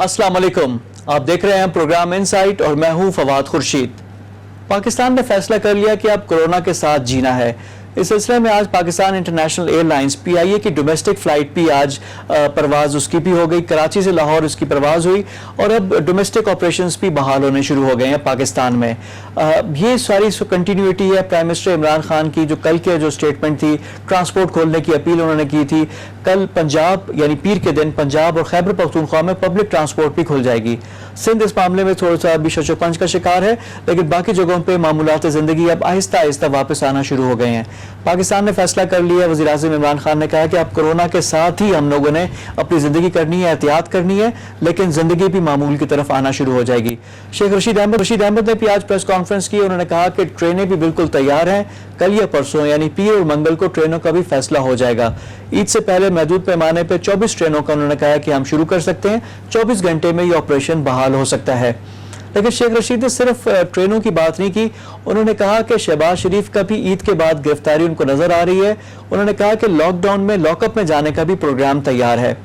अस्सलाम वालेकुम, आप देख रहे हैं प्रोग्राम इनसाइट और मैं हूं फवाद खुर्शीद। पाकिस्तान ने फैसला कर लिया कि अब कोरोना के साथ जीना है। इस सिलसिले में आज पाकिस्तान इंटरनेशनल एयरलाइंस PIA की डोमेस्टिक फ्लाइट भी आज परवाज उसकी भी हो गई। कराची से लाहौर उसकी परवाज हुई और अब डोमेस्टिक ऑपरेशंस भी बहाल होने शुरू हो गए हैं पाकिस्तान में। ये सारी कंटिन्यूटी है प्राइम मिनिस्टर इमरान खान की, जो कल के जो स्टेटमेंट थी, ट्रांसपोर्ट खोलने की अपील उन्होंने की थी। कल पंजाब यानी पीर के दिन पंजाब और खैबर पख्तूनख्वा में पब्लिक ट्रांसपोर्ट भी खुल जाएगी। सिंध इस मामले में थोड़ा सा अभी शशोपंज का शिकार है, लेकिन बाकी जगहों पर मामूलात ज़िंदगी अब आहिस्ता आहिस्ता वापस आना शुरू हो गए हैं। पाकिस्तान ने फैसला कर लिया, वज़ीर आज़म इमरान खान ने कहा कि अब कोरोना के साथ ही हम लोगों ने अपनी ज़िंदगी करनी है, एहतियात करनी है, लेकिन ज़िंदगी भी मामूल की तरफ आना शुरू हो जाएगी। शेख रशीद अहमद ने भी आज प्रेस कॉन्फ्रेंस की। उन्होंने कहा कि ट्रेनें भी बिल्कुल तैयार हैं, कल या परसों यानी पीर और मंगल को ट्रेनों का भी फैसला हो जाएगा। ईद से पहले महदूद पैमाने पर 24 ट्रेनों का उन्होंने कहा कि हम शुरू कर सकते हैं, 24 घंटे में ये ऑपरेशन बहाल हो सकता है। लेकिन शेख रशीद ने सिर्फ ट्रेनों की बात नहीं की। उन्होंने कहा कि शहबाज शरीफ का भी ईद के बाद गिरफ्तारी उनको नजर आ रही है। उन्होंने कहा कि लॉकडाउन में लॉकअप में जाने का भी प्रोग्राम तैयार है।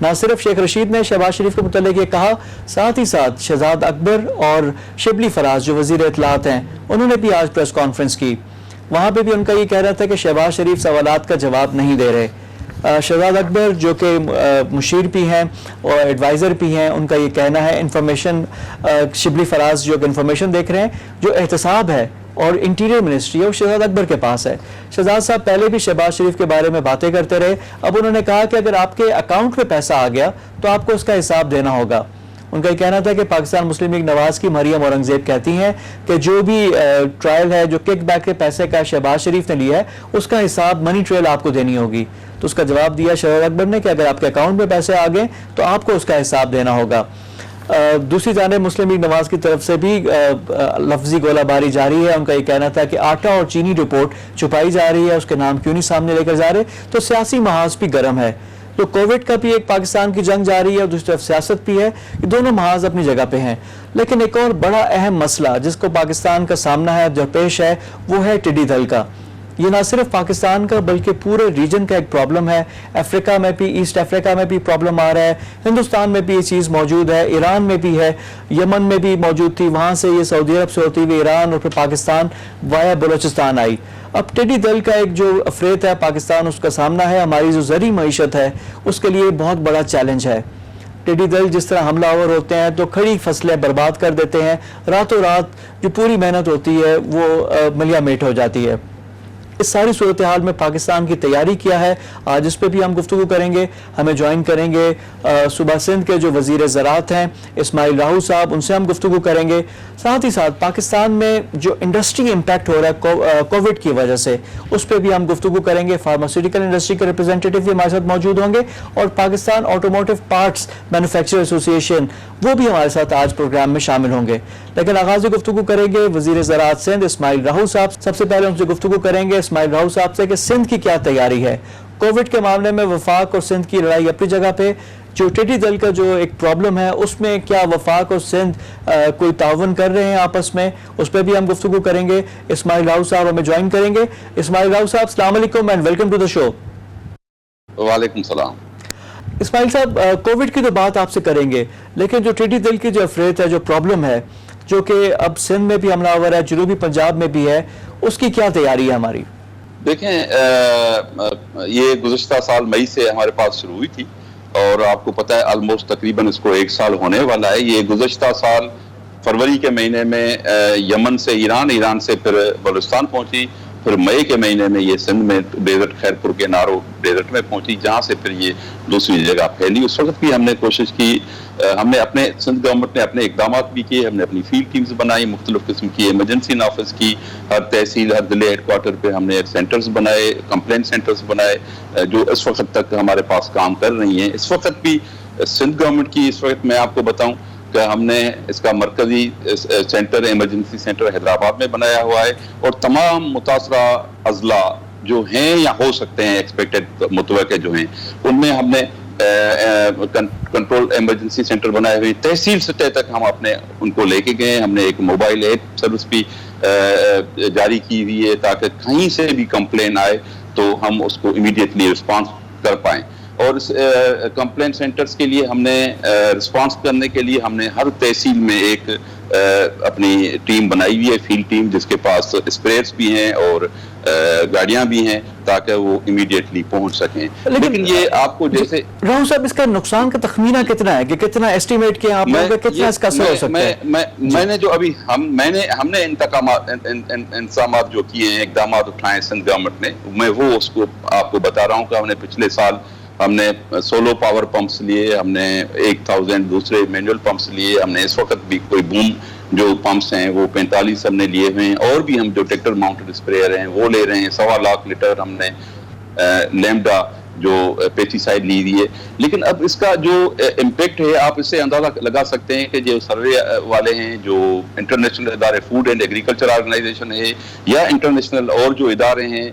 ना सिर्फ शेख रशीद ने शहबाज शरीफ के मुतालिक ये कहा, साथ ही साथ शहजाद अकबर और शिबली फराज जो वजीर इत्तलात हैं, उन्होंने भी आज प्रेस कॉन्फ्रेंस की। वहां पर भी उनका ये कहना था कि शहबाज शरीफ सवालात का जवाब नहीं दे रहे। शहजाद अकबर जो कि मुशीर भी हैं और एडवाइज़र भी हैं, उनका ये कहना है इंफॉर्मेशन, शिबली फराज जो इंफॉर्मेशन देख रहे हैं, जो एहतसाब है और इंटीरियर मिनिस्ट्री है वो शहजाद अकबर के पास है। शहजाद साहब पहले भी शहबाज शरीफ के बारे में बातें करते रहे। अब उन्होंने कहा कि अगर आपके अकाउंट में पैसा आ गया तो आपको उसका हिसाब देना होगा। उनका ये कहना था कि पाकिस्तान मुस्लिम लीग नवाज की मरियम औरंगजेब कहती हैं कि जो भी ट्रायल है, जो किक बैक के पैसे का शहबाज शरीफ ने लिया है, उसका हिसाब मनी ट्रेल आपको देनी होगी। तो उसका जवाब दिया शहजाद अकबर ने कि अगर आपके अकाउंट में पैसे आ गए तो आपको उसका हिसाब देना होगा। दूसरी जानिब मुस्लिम लीग नवाज की तरफ से भी लफ्जी गोलाबारी जारी है। उनका ये कहना था कि आटा और चीनी रिपोर्ट छुपाई जा रही है, उसके नाम क्यों नहीं सामने लेकर जा रहे। तो सियासी महाज भी गर्म है। तो कोविड का भी एक पाकिस्तान की जंग जारी है और दूसरी तरफ सियासत भी है। ये दोनों महाज अपनी जगह पे हैं। लेकिन एक और बड़ा अहम मसला जिसको पाकिस्तान का सामना है, दरपेश है, वो है टिड्डी दल का। ये ना सिर्फ पाकिस्तान का बल्कि पूरे रीजन का एक प्रॉब्लम है। अफ्रीका में भी, ईस्ट अफ्रीका में भी प्रॉब्लम आ रहा है, हिंदुस्तान में भी ये चीज़ मौजूद है, ईरान में भी है, यमन में भी मौजूद थी, वहाँ से ये सऊदी अरब से होती हुई ईरान और फिर पाकिस्तान वाया बलोचिस्तान आई। अब टिड्डी दल का एक जो अफरेत है पाकिस्तान उसका सामना है। हमारी जो ज़री मईशत है उसके लिए बहुत बड़ा चैलेंज है। टिड्डी दल जिस तरह हमलावर होते हैं तो खड़ी फसलें बर्बाद कर देते हैं, रातों रात जो पूरी मेहनत होती है वो मलिया मेट हो जाती है। इस सारी सूरत हाल में पाकिस्तान की तैयारी क्या है, आज इस पे भी हम गुफ्तगू करेंगे। हमें ज्वाइन करेंगे सूबा सिंध के जो वजीर ज़राअत हैं इस्माइल राहू साहब, उनसे हम गुफ्तगू करेंगे। साथ ही साथ पाकिस्तान में जो इंडस्ट्री इम्पैक्ट हो रहा है कोविड की वजह से, उस पर भी हम गुफ्तगू करेंगे। फार्मास्यूटिकल इंडस्ट्री के रिप्रेजेंटेटिव भी हमारे साथ मौजूद होंगे और Pakistan automotive parts manufacture association वो भी हमारे साथ आज प्रोग्राम में शामिल होंगे। लेकिन आगाज गुफ्तगू करेंगे वजीर ज़राअत सिंध इस्माइल राहू साहब। सबसे पहले उनसे गुफ्तगू करेंगे इस्माइल राहू साहब से कि सिंध की क्या तैयारी है कोविड के मामले में। वफाक और सिंध की लड़ाई अपनी जगह पे, जो टिड्डी दल का जो एक प्रॉब्लम है उसमें क्या वफाक और सिंध कोई ताउन कर रहे हैं आपस में, उस पर भी हम गुफ्तगू करेंगे। इस्माइल राहू साहब हमें ज्वाइन करेंगे। इस्माइल राहू साहब अस्सलाम वालेकुम and welcome to the show. वालेकुम सलाम। इस्माइल साहब कोविड की तो बात आपसे करेंगे, लेकिन जो टिड्डी दल की जो अफरेत है, जो प्रॉब्लम है, जो कि अब सिंध में भी हमलावर है, जनूबी पंजाब में भी है, उसकी क्या तैयारी है हमारी? देखें, ये गुज़श्ता साल मई से हमारे पास शुरू हुई थी और आपको पता है ऑलमोस्ट तकरीबन इसको 1 साल होने वाला है। ये गुज़श्ता साल फरवरी के महीने में यमन से ईरान, ईरान से फिर बलूचिस्तान पहुंची, फिर मई के महीने में ये सिंध में डेजर्ट खैरपुर के नारो डेजर्ट में पहुंची, जहाँ से फिर ये दूसरी जगह फैली। उस वक्त भी हमने कोशिश की, हमने अपने सिंध गवर्नमेंट ने अपने इकदाम भी किए, हमने अपनी फील्ड टीम्स बनाई, मुख्तलिफ किस्म की इमरजेंसी नाफिज की, हर तहसील हर जिले हेडक्वार्टर पे हमने सेंटर्स बनाए, कंप्लेंट सेंटर्स बनाए, जो इस वक्त तक हमारे पास काम कर रही हैं। इस वक्त भी सिंध गवर्नमेंट की, इस वक्त मैं आपको बताऊं कि हमने इसका मरकजी सेंटर, इमरजेंसी सेंटर हैदराबाद में बनाया हुआ है और तमाम मुतासरा अजला जो हैं या हो सकते हैं एक्सपेक्टेड मुतवक्के जो हैं, उनमें हमने कंट्रोल इमरजेंसी सेंटर बनाए हुए। तहसील सतह तक हम अपने उनको लेके गए। हमने एक मोबाइल ऐप सर्विस भी जारी की हुई है ताकि कहीं से भी कंप्लेन आए तो हम उसको इमीडिएटली रिस्पॉन्स कर पाएं। और इस कंप्लेंट सेंटर्स के लिए हमने रिस्पांस करने के लिए हमने हर तहसील में एक अपनी टीम बनाई हुई है, फील्ड टीम, जिसके पास स्प्रेयर्स भी हैं और गाड़ियां भी हैं ताकि वो इमीडिएटली पहुंच सकें। लेकिन ये आपको जैसे राहुल साहब, इसका नुकसान का तखमीना कितना है, कि कितना एस्टिमेट किया आप लोगों का, कितना इसका असर हो सकता है? मैंने जो अभी हमने इंतजाम जो किए हैं, इकदाम उठाए सिंध गवर्नमेंट ने, मैं वो उसको आपको बता रहा हूँ कि हमने पिछले साल हमने 16 पावर पंप्स लिए, हमने 1000 दूसरे मैनुअल पंप्स लिए, हमने इस वक्त भी कोई बूम जो पंप्स हैं वो 45 हमने लिए हुए हैं, और भी हम जो ट्रैक्टर माउंटेड स्प्रेयर हैं वो ले रहे हैं। 1.25 लाख लीटर हमने लैम्डा जो पेस्टिसाइड ली हुई है। लेकिन अब इसका जो इम्पेक्ट है आप इससे अंदाजा लगा सकते हैं कि जो सर्वे वाले हैं, जो इंटरनेशनल इदारे, फूड एंड एग्रीकल्चर ऑर्गेनाइजेशन है या इंटरनेशनल और जो इदारे हैं,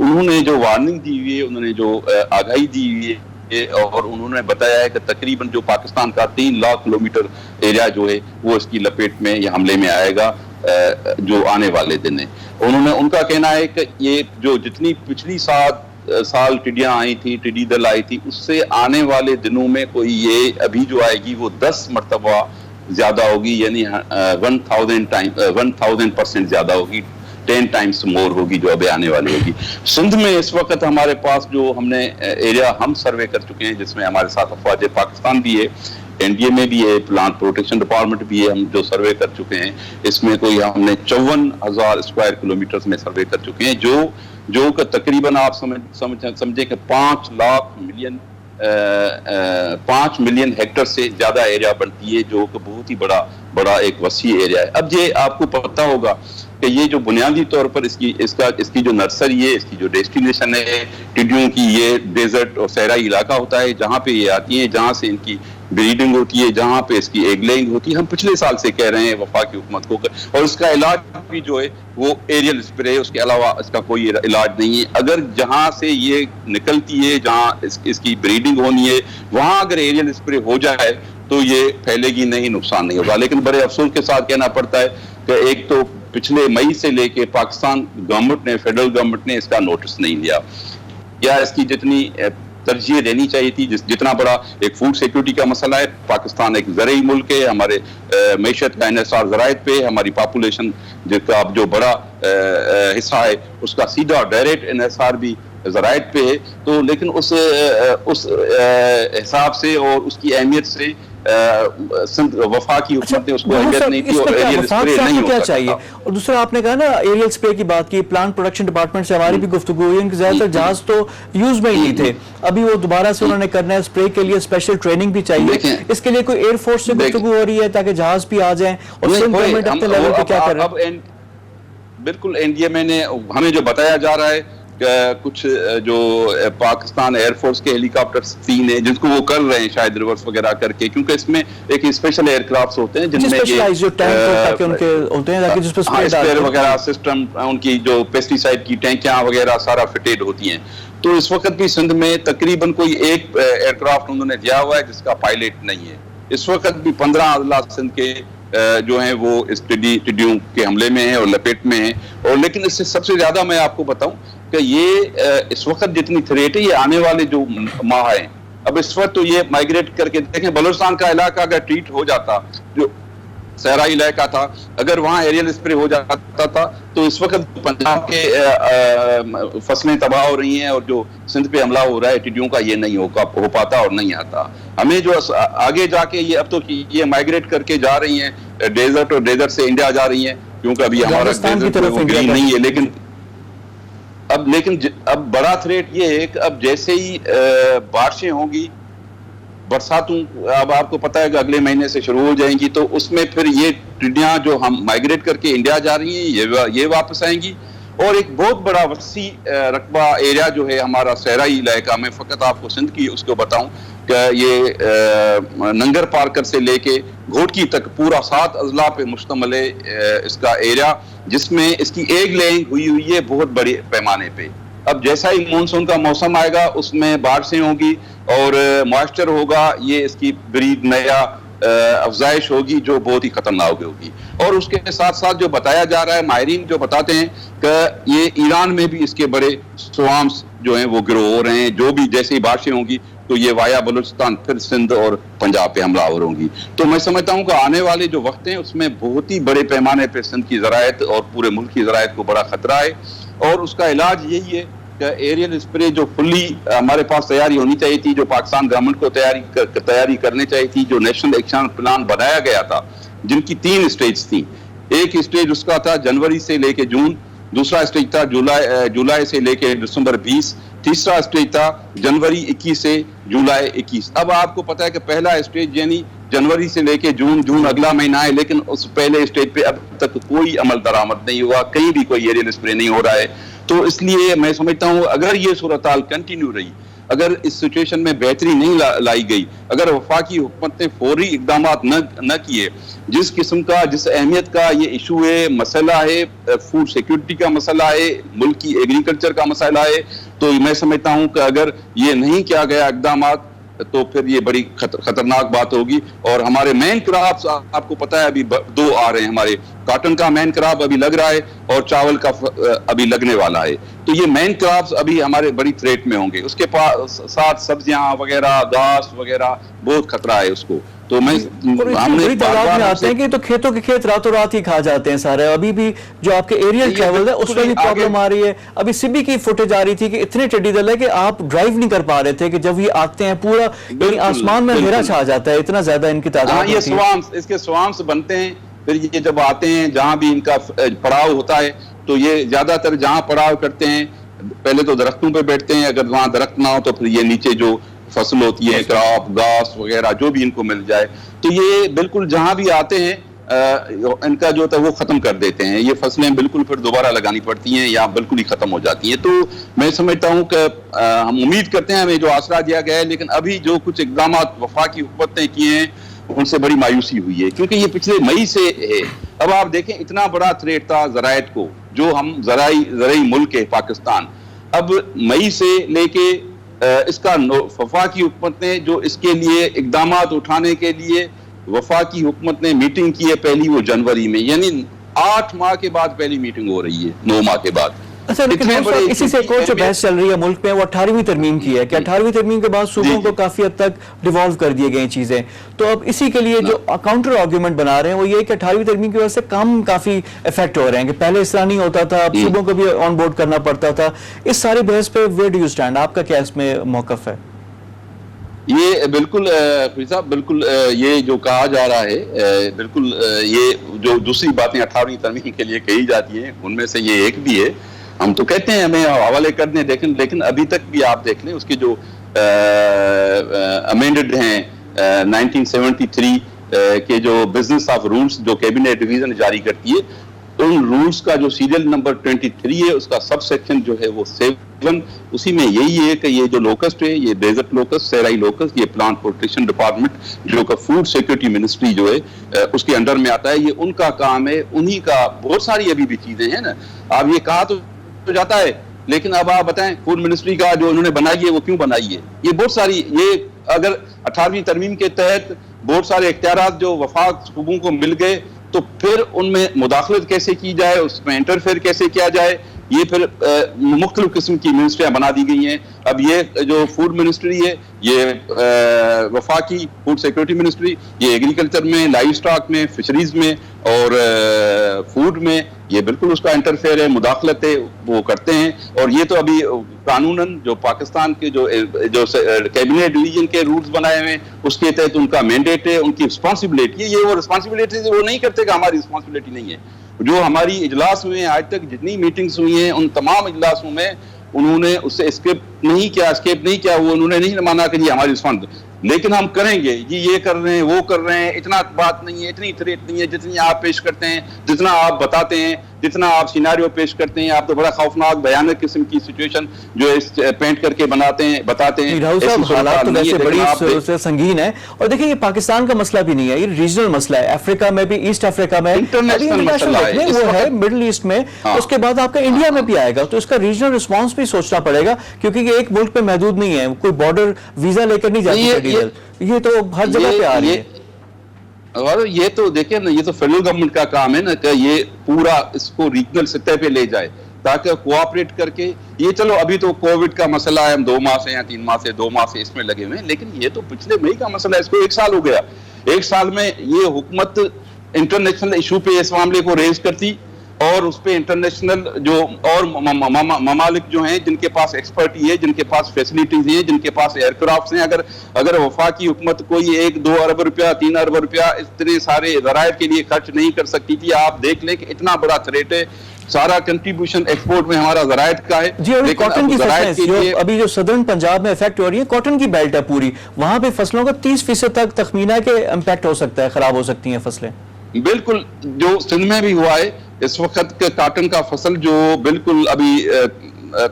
उन्होंने जो वार्निंग दी हुई है, उन्होंने जो आगाही दी हुई है, और उन्होंने बताया है कि तकरीबन जो पाकिस्तान का 3 लाख किलोमीटर एरिया जो है वो इसकी लपेट में या हमले में आएगा जो आने वाले दिन है। उनका कहना है कि ये जो जितनी पिछली साल टिड्डियां आई थी, टिड्डी दल आई थी, उससे आने वाले दिनों में कोई ये अभी जो आएगी वो 10 मरतबा ज्यादा होगी, यानी 1000% ज्यादा होगी, 10 टाइम्स मोर होगी जो अभी आने वाली होगी। सिंध में इस वक्त हमारे पास जो हमने एरिया हम सर्वे कर चुके हैं, जिसमें हमारे साथ अफवाज पाकिस्तान भी है, एनडीए में भी है, प्लांट प्रोटेक्शन डिपार्टमेंट भी है, हम जो सर्वे कर चुके हैं, इसमें कोई हमने 54,000 स्क्वायर किलोमीटर में सर्वे कर चुके हैं, जो तकरीबन आप समझे कि 5 मिलियन हेक्टर से ज्यादा एरिया बनती है, जो कि बहुत ही बड़ा एक वसी एरिया है। अब ये आपको पता होगा कि ये जो बुनियादी तौर पर इसकी जो नर्सरी है, इसकी जो डेस्टिनेशन है टिड्डियों की, ये डेजर्ट और सहराई इलाका होता है, जहाँ पे ये आती हैं, जहाँ से इनकी ब्रीडिंग होती है, जहाँ पे इसकी एग लेइंग होती है। हम पिछले साल से कह रहे हैं वफाकी हुकूमत को, और इसका इलाज भी जो है वो एरियल स्प्रे है, उसके अलावा इसका कोई इलाज नहीं है। अगर जहाँ से ये निकलती है, जहाँ इसकी ब्रीडिंग होनी है, वहाँ अगर एरियल स्प्रे हो जाए तो ये फैलेगी नहीं, नुकसान नहीं होगा। लेकिन बड़े अफसोस के साथ कहना पड़ता है कि एक तो पिछले मई से लेके पाकिस्तान गवर्नमेंट ने, फेडरल गवर्नमेंट ने इसका नोटिस नहीं लिया, या इसकी जितनी तरजीह देनी चाहिए थी, जितना बड़ा एक फूड सिक्योरिटी का मसला है। पाकिस्तान एक ज़रई मुल्क है, हमारे मैशत का इन्हिसार ज़राइत पे, हमारी पॉपुलेशन जिसका जो बड़ा हिस्सा है उसका सीधा डायरेक्ट इन्हिसार भी ज़राइत पे है। तो लेकिन उस हिसाब से और उसकी अहमियत से वफाकी हुकूमत ने उसको अहमियत नहीं दी और एरियल स्प्रे नहीं हो चाहिए। और दूसरा आपने कहा ना एरियल स्प्रे की बात की, प्लांट प्रोडक्शन डिपार्टमेंट से हमारी भी गुफ्तगू हुई, उनके ज्यादातर जहाज तो यूज में ही नहीं थे, अभी वो दोबारा से उन्होंने करना है, स्प्रे के लिए स्पेशल ट्रेनिंग भी चाहिए। इसके लिए कोई एयरफोर्स से गुफ्तगू हो रही है ताकि जहाज भी आ जाए, और गवर्नमेंट अपने लेवल पे क्या कर रहा है? बिल्कुल एनडीएमए ने हमें जो बताया जा रहा है, कुछ जो पाकिस्तान एयरफोर्स के हेलीकॉप्टर्स 3 हैं जिनको वो कर रहे हैं शायद रिवर्स वगैरह करके, क्योंकि इसमें एक स्पेशल एयरक्राफ्ट होते हैं जिनमें जो टैंक उनके होते हैं ताकि जिस पर स्प्रे वगैरह सिस्टम, उनकी जो पेस्टिसाइड की टैंकियां वगैरह सारा फिटेड होती हैं। तो इस वक्त भी सिंध में तकरीबन कोई एक एयरक्राफ्ट उन्होंने दिया हुआ है जिसका पायलट नहीं है। इस वक्त भी 15 अजला सिंध के जो हैं वो इस टिड्डियों के हमले में हैं और लपेट में हैं। और लेकिन इससे सबसे ज्यादा मैं आपको बताऊं कि ये इस वक्त जितनी थ्रेट है ये आने वाले जो माह हैं, अब इस वक्त तो ये माइग्रेट करके देखें, बलूचिस्तान का इलाका अगर ट्रीट हो जाता, जो सहराई इलाका था, अगर वहाँ एरियल स्प्रे हो जाता था तो इस वक्त पंजाब के फसलें तबाह हो रही हैं और जो सिंध पे हमला हो रहा है टिड्डियों का, ये नहीं हो पाता और नहीं आता। हमें जो आगे जाके ये अब तो ये माइग्रेट करके जा रही हैं डेजर्ट, और डेजर्ट से इंडिया जा रही हैं, क्योंकि अभी हमारा ग्रीन नहीं है। लेकिन अब बड़ा थ्रेट ये है कि अब जैसे ही बारिशें होंगी, बरसातों, अब आपको पता है कि अगले महीने से शुरू हो जाएंगी, तो उसमें फिर ये टिड्डियां जो हम माइग्रेट करके इंडिया जा रही हैं ये वापस आएंगी। और एक बहुत बड़ा वसी रकबा एरिया जो है हमारा सहराई इलाका में, फ़कत आपको सिंध की उसको बताऊं कि ये नंगर पार्कर से लेके घोटकी तक पूरा 7 अजला पे मुश्तमिल है इसका एरिया, जिसमें इसकी एग लेइंग हुई है बहुत बड़े पैमाने पे। अब जैसा ही मानसून का मौसम आएगा उसमें बारिशें होंगी और मॉइस्चर होगा, ये इसकी ब्रीड नया अफजाइश होगी जो बहुत ही खतरनाक होगी। और उसके साथ साथ जो बताया जा रहा है, माहिरीन जो बताते हैं कि ये ईरान में भी इसके बड़े स्वाम्स जो हैं वो ग्रो हो रहे हैं, जो भी जैसी बारिशें होंगी तो ये वाया बलूचिस्तान फिर सिंध और पंजाब पे हमलावर होंगी। तो मैं समझता हूँ कि आने वाले जो वक्त हैं उसमें बहुत ही बड़े पैमाने पर सिंध की ज़राअत और पूरे मुल्क की ज़राअत को बड़ा खतरा है, और उसका इलाज यही है कि एरियल स्प्रे जो फुल्ली हमारे पास तैयारी होनी चाहिए थी, जो पाकिस्तान गवर्नमेंट को तैयारी करनी चाहिए थी, जो नेशनल एक्शन प्लान बनाया गया था जिनकी 3 स्टेज थी। एक स्टेज उसका था जनवरी से लेके जून, दूसरा स्टेज था जुलाई से लेके दिसंबर 20, तीसरा स्टेज था जनवरी 21 से जुलाई 21। अब आपको पता है कि पहला स्टेज यानी जनवरी से लेके जून अगला महीना है, लेकिन उस पहले स्टेज पे अब तक कोई अमल दरामद नहीं हुआ, कहीं भी कोई एरियल स्प्रे नहीं हो रहा है। तो इसलिए मैं समझता हूँ अगर ये सूरत हाल कंटिन्यू रही, अगर इस सिचुएशन में बेहतरी नहीं लाई गई, अगर वफाकी हुकूमत ने फौरी इकदाम न किए, जिस किस्म का जिस अहमियत का ये इशू है, मसला है, फूड सिक्योरिटी का मसला है, मुल्क की एग्रीकल्चर का मसला है, तो मैं समझता हूँ कि अगर ये नहीं किया गया इकदाम तो फिर ये बड़ी खतरनाक बात होगी। और हमारे मेन क्रॉप्स आपको पता है अभी 2 आ रहे हैं, हमारे कॉटन का मेन क्रॉप अभी लग रहा है और चावल का अभी लगने वाला है। तो ये मेन क्रॉप्स अभी हमारे बड़ी थ्रेट में होंगे, उसके साथ सब्जियां वगैरह, घास वगैरह बहुत खतरा है उसको। तो मैं हमने तादाद में आते हैं कि तो खेतों के खेत रातों रात ही खा जाते हैं सारे। अभी भी जो आपके एरियल ट्रैवल है उसमें भी प्रॉब्लम आ रही है। अभी सिबी की फुटेज आ रही थी कि इतने टेडी दल है कि आप ड्राइव नहीं कर पा रहे थे, कि जब ये आते हैं पूरा आसमान में अंधेरा छा जाता है, इतना ज्यादा इनकी तादाद। ये स्वाम्स, इसके स्वाम्स बनते हैं, फिर ये जब आते हैं जहां भी इनका पड़ाव होता है तो ये ज्यादातर जहां पड़ाव करते हैं पहले तो दरख्तों पे बैठते हैं, अगर वहां दरख्त ना हो तो फिर ये नीचे जो फसल होती है, क्रॉप, घास वगैरह जो भी इनको मिल जाए, तो ये बिल्कुल जहां भी आते हैं इनका जो था वो खत्म कर देते हैं। ये फसलें बिल्कुल फिर दोबारा लगानी पड़ती हैं या बिल्कुल ही खत्म हो जाती हैं। तो मैं समझता हूं कि हम उम्मीद करते हैं हमें जो आसरा दिया गया है, लेकिन अभी जो कुछ इकदाम वफाकी हुकूमत ने किए हैं उनसे बड़ी मायूसी हुई है, क्योंकि ये पिछले मई से है। अब आप देखें इतना बड़ा थ्रेट था ज़राअत को, जो हम ज़राई मुल्क है पाकिस्तान, अब मई से लेके इसका वफाकी हुकूमत ने जो इसके लिए इकदाम उठाने के लिए वफाकी हुकूमत ने मीटिंग की है पहली, वो जनवरी में, यानी 8 माह के बाद पहली मीटिंग हो रही है, 9 माह के बाद। अच्छा, लेकिन इसी से एक और जो बहस चल रही है मुल्क में वो 18वीं तरमीम की है कि 18वीं तरमीम के बाद सूबों को काफी हद तक डिवॉल्व कर दिए गए चीजें। तो अब इसी के लिए जो काउंटर आर्ग्यूमेंट बना रहे हैं वो ये कि 18वीं तरमीम की वजह से काम काफी इफेक्ट हो रहे हैं, कि पहले इस तरह नहीं होता था, अब सूबों को भी ऑन बोर्ड करना पड़ता था। इस सारी बहस पे वेयर डू यू स्टैंड, आपका क्या इसमें मौकफ है? ये बिल्कुल साहब, बिल्कुल ये जो कहा जा रहा है, बिल्कुल ये जो दूसरी बातें 18वीं तरमीम के लिए कही जाती हैं उनमें से ये एक भी है। हम तो कहते हैं हमें हवाले कर दें, लेकिन अभी तक भी आप देख लें उसके जो अमेंडेड हैं 1973 के जो बिजनेस ऑफ रूल्स जो कैबिनेट डिवीजन जारी करती है, उन रूल्स का जो सीरियल नंबर 23 है उसका सब सेक्शन जो है वो 7, उसी में यही है कि ये जो लोकस्ट है, ये डेजर्ट लोकस्ट, सहराई लोकस्ट, ये प्लांट प्रोटेक्शन डिपार्टमेंट जो का फूड सिक्योरिटी मिनिस्ट्री जो है उसके अंडर में आता है, ये उनका काम है, उन्हीं का बहुत सारी अभी भी चीजें हैं ना। अब ये कहा तो जाता है, लेकिन अब आप बताएं फूड मिनिस्ट्री का जो उन्होंने बनाई है वो क्यों बनाई है? ये बहुत सारी, ये अगर 18वीं तरमीम के तहत बहुत सारे इख्तियारात जो वफाक सूबों को मिल गए तो फिर उनमें मुदाखलत कैसे की जाए, उसमें इंटरफेयर कैसे किया जाए, ये फिर मुख्तलिफ किस्म की मिनिस्ट्रियां बना दी गई हैं। अब ये जो फूड मिनिस्ट्री है, ये वफाकी फूड सिक्योरिटी मिनिस्ट्री, ये एग्रीकल्चर में, लाइव स्टॉक में, फिशरीज में और फूड में, ये बिल्कुल उसका इंटरफेयर है, मुदाखलत है, वो करते हैं। और ये तो अभी कानूनन जो पाकिस्तान के जो कैबिनेट डिवीजन के रूल्स बनाए हुए हैं उसके तहत उनका मैंडेट है, उनकी रिस्पॉन्सिबिलिटी है। ये वो रिस्पॉन्सिबिलिटी वो नहीं करते कि हमारी रिस्पॉन्सिबिलिटी नहीं है। जो हमारी इजलास हुए हैं आज तक जितनी मीटिंग्स हुई हैं उन तमाम इजलासों में उन्होंने उससे स्केप नहीं किया, वो उन्होंने नहीं माना कि ये हमारी रिस्पॉन्सिबिलिटी, लेकिन हम करेंगे जी, ये कर रहे हैं, वो कर रहे हैं, इतना बात नहीं है, इतनी थ्रेट नहीं है जितनी आप पेश करते हैं, जितना आप बताते हैं, जितना आप सिनारियो पेश करते हैं। आप तो बड़ा खौफनाक भयानक किस्म की सिचुएशन जो है पेंट करके बनाते हैं हालात तो वैसे बड़ी संगीन है। और देखिए ये पाकिस्तान का मसला भी नहीं है, ये रीजनल मसला है, अफ्रीका में भी, ईस्ट अफ्रीका में, इंटरनेशनल मसला है, वो है मिडिल ईस्ट में, उसके बाद आपका इंडिया में भी आएगा। तो इसका रीजनल रिस्पॉन्स भी सोचना पड़ेगा, क्योंकि ये एक मुल्क पे महदूद नहीं है, कोई बॉर्डर वीजा लेकर नहीं जाती, ये तो हर जगह पे आ रही है। और ये तो देखिए ना, ये तो फेडरल गवर्नमेंट का काम है ना कि ये पूरा इसको रीजनल सतह पे ले जाए, ताकि कोऑपरेट करके ये, चलो अभी तो कोविड का मसला है, हम 2 माह से या 3 माह से 2 माह से इसमें लगे हुए हैं, लेकिन ये तो पिछले मई का मसला है, इसको 1 साल हो गया। 1 साल में ये हुकूमत इंटरनेशनल इशू पे इस मामले को रेज करती और उस पे इंटरनेशनल जो और ममालिक जो हैं जिनके पास एक्सपर्टी है, जिनके पास फैसिलिटीज हैं, जिनके पास एयरक्राफ्ट हैं, अगर वफाकी हुकूमत कोई 1-2 अरब रुपया 3 अरब रुपया इतने सारे ज़राए के लिए खर्च नहीं कर सकती थी, आप देख लें कि इतना बड़ा थ्रेट है, सारा कंट्रीब्यूशन एक्सपोर्ट में हमारा ज़रायत का है। जी, और कॉटन की फसलें अभी जो सदर्न पंजाब में इफेक्ट हो रही है, कॉटन की बेल्ट है पूरी, वहां पे फसलों का 30% तक तखमीना के इम्पैक्ट हो सकता है, खराब हो सकती हैं फसलें। बिल्कुल, जो सिंध में भी हुआ है इस वक्त काटन का फसल जो बिल्कुल अभी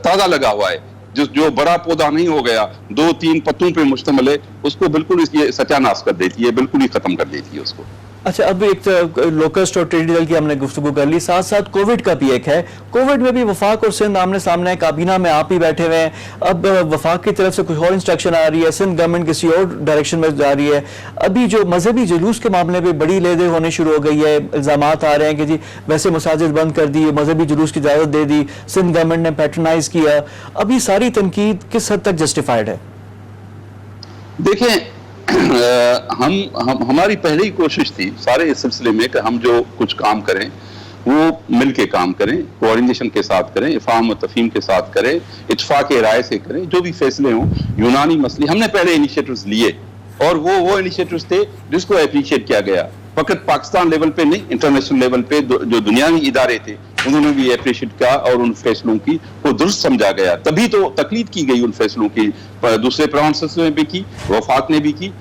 ताजा लगा हुआ है, जो बड़ा पौधा नहीं हो गया, 2-3 पत्तों पे मुश्तमिल है, उसको बिल्कुल ये सत्यानाश कर देती है, बिल्कुल ही खत्म कर देती है उसको। अच्छा, अब एक लोकस्ट और ट्रेड डील की हमने गुफ्तगू कर ली, साथ साथ कोविड का भी एक है। कोविड में भी वफाक और सिंध आमने सामने है, काबीना में आप ही बैठे हुए हैं। अब वफाक की तरफ से कुछ और इंस्ट्रक्शन आ रही है, सिंध गवर्नमेंट किसी और डायरेक्शन में जा रही है। अभी जो मजहबी जुलूस के मामले में बड़ी लेदे होने शुरू हो गई है, इल्जामात आ रहे हैं कि जी वैसे मसाजिद बंद कर दी, मजहबी जुलूस की इजाजत दे दी, सिंध गवर्नमेंट ने पैट्रनाइज किया। अब ये सारी तनकीद किस हद तक जस्टिफाइड है? देखें, हमारी पहले ही कोशिश थी सारे इस सिलसिले में कि हम जो कुछ काम करें वो मिल के काम करें, कोऑर्डिनेशन के साथ करें, इफ़ाहम और तफ़हीम के साथ करें, इत्फाक राय से करें, जो भी फैसले हों। यूनानी मसले हमने पहले इनिशिएटिव्स लिए और वो इनिशिएटिव्स थे जिसको अप्रिशिएट किया गया, फकत पाकिस्तान लेवल पे नहीं, इंटरनेशनल लेवल पे जो दुनियावी इदारे थे उन्होंने भी अप्रिशिएट किया और उन फैसलों की को दुरुस्त समझा गया, तभी तो तकलीद की गई उन फैसलों की। दूसरे प्रोविंसेस में भी की, वफाक ने भी की।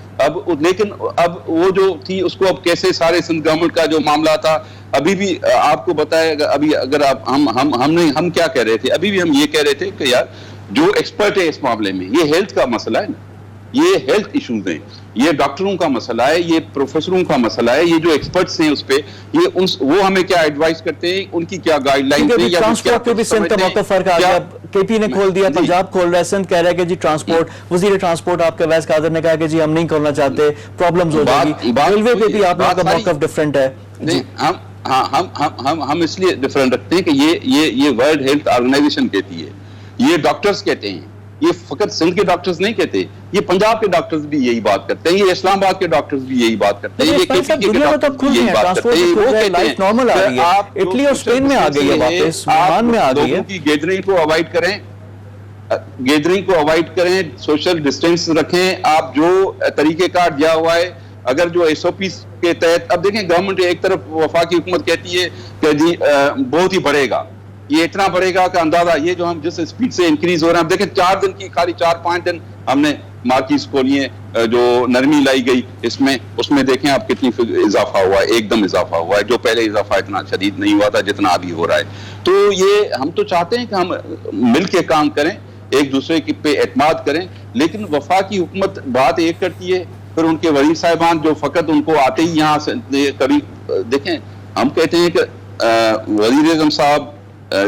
लेकिन अब वो जो थी उसको अब कैसे सारे सिंध गवर्नमेंट का जो मामला था, अभी भी आपको बताया, अभी अगर आप हम क्या कह रहे थे, अभी भी हम ये कह रहे थे कि यार जो एक्सपर्ट है इस मामले में, ये हेल्थ का मसला है ना, ये हेल्थ इश्यूज हैं, ये डॉक्टरों का मसला है, ये प्रोफेसरों का मसला है, ये जो एक्सपर्ट्स हैं उस पे वो हमें क्या एडवाइस करते हैं, उनकी क्या गाइडलाइन है, या ट्रांसपोर्ट पे भी सिंध का मौका फर्क आ गया। केपी ने खोल दिया, पंजाब खोल रहा है, सिंध कह रहा है कि जी ट्रांसपोर्ट, वजीर ट्रांसपोर्ट आपके वैस कादर ने कहा कि जी हम नहीं खोलना चाहते, प्रॉब्लम्स हो जाएगी। रेलवे पे भी आप लोगों का मौका डिफरेंट है। हम इसलिए डिफरेंट रखते हैं कि ये वर्ल्ड हेल्थ ऑर्गेनाइजेशन कहती है, ये डॉक्टर्स कहते हैं, ये फकत सिंध के डॉक्टर्स नहीं कहते, ये पंजाब के डॉक्टर्स भी यही बात करते हैं, ये इस्लामाबाद के डॉक्टर्स भी यही बात करते हैं, ये केपी के डॉक्टर्स भी यही बात करते हैं। वो कहते हैं नॉर्मल आ रही है, इटली और स्पेन में आ गई है, वापस ईरान में आ गई है। की गैदरिंग को अवॉइड करें, सोशल डिस्टेंस रखें, आप जो तरीकेकार दिया हुआ है, अगर जो SOP के तहत, अब देखें गवर्नमेंट एक तरफ वफाकी हुकूमत कहती है कि जी बहुत ही बढ़ेगा, ये इतना बढ़ेगा का अंदाजा, ये जो हम जिस स्पीड से इंक्रीज हो रहे हैं, देखें 4 दिन की, खाली 4-5 दिन हमने मार्किस खोलिए, जो नरमी लाई गई इसमें, उसमें देखें आप कितनी इजाफा हुआ है, एकदम इजाफा हुआ है, जो पहले इजाफा इतना शदीद नहीं हुआ था जितना अभी हो रहा है। तो ये हम तो चाहते हैं कि हम मिल के काम करें, एक दूसरे की पे एतमाद करें, लेकिन वफाकी हुकूमत बात एक करती है, फिर उनके वली साहिबान जो फकत उनको आते ही यहाँ से कभी देखें, हम कहते हैं कि वज़ीर आज़म साहब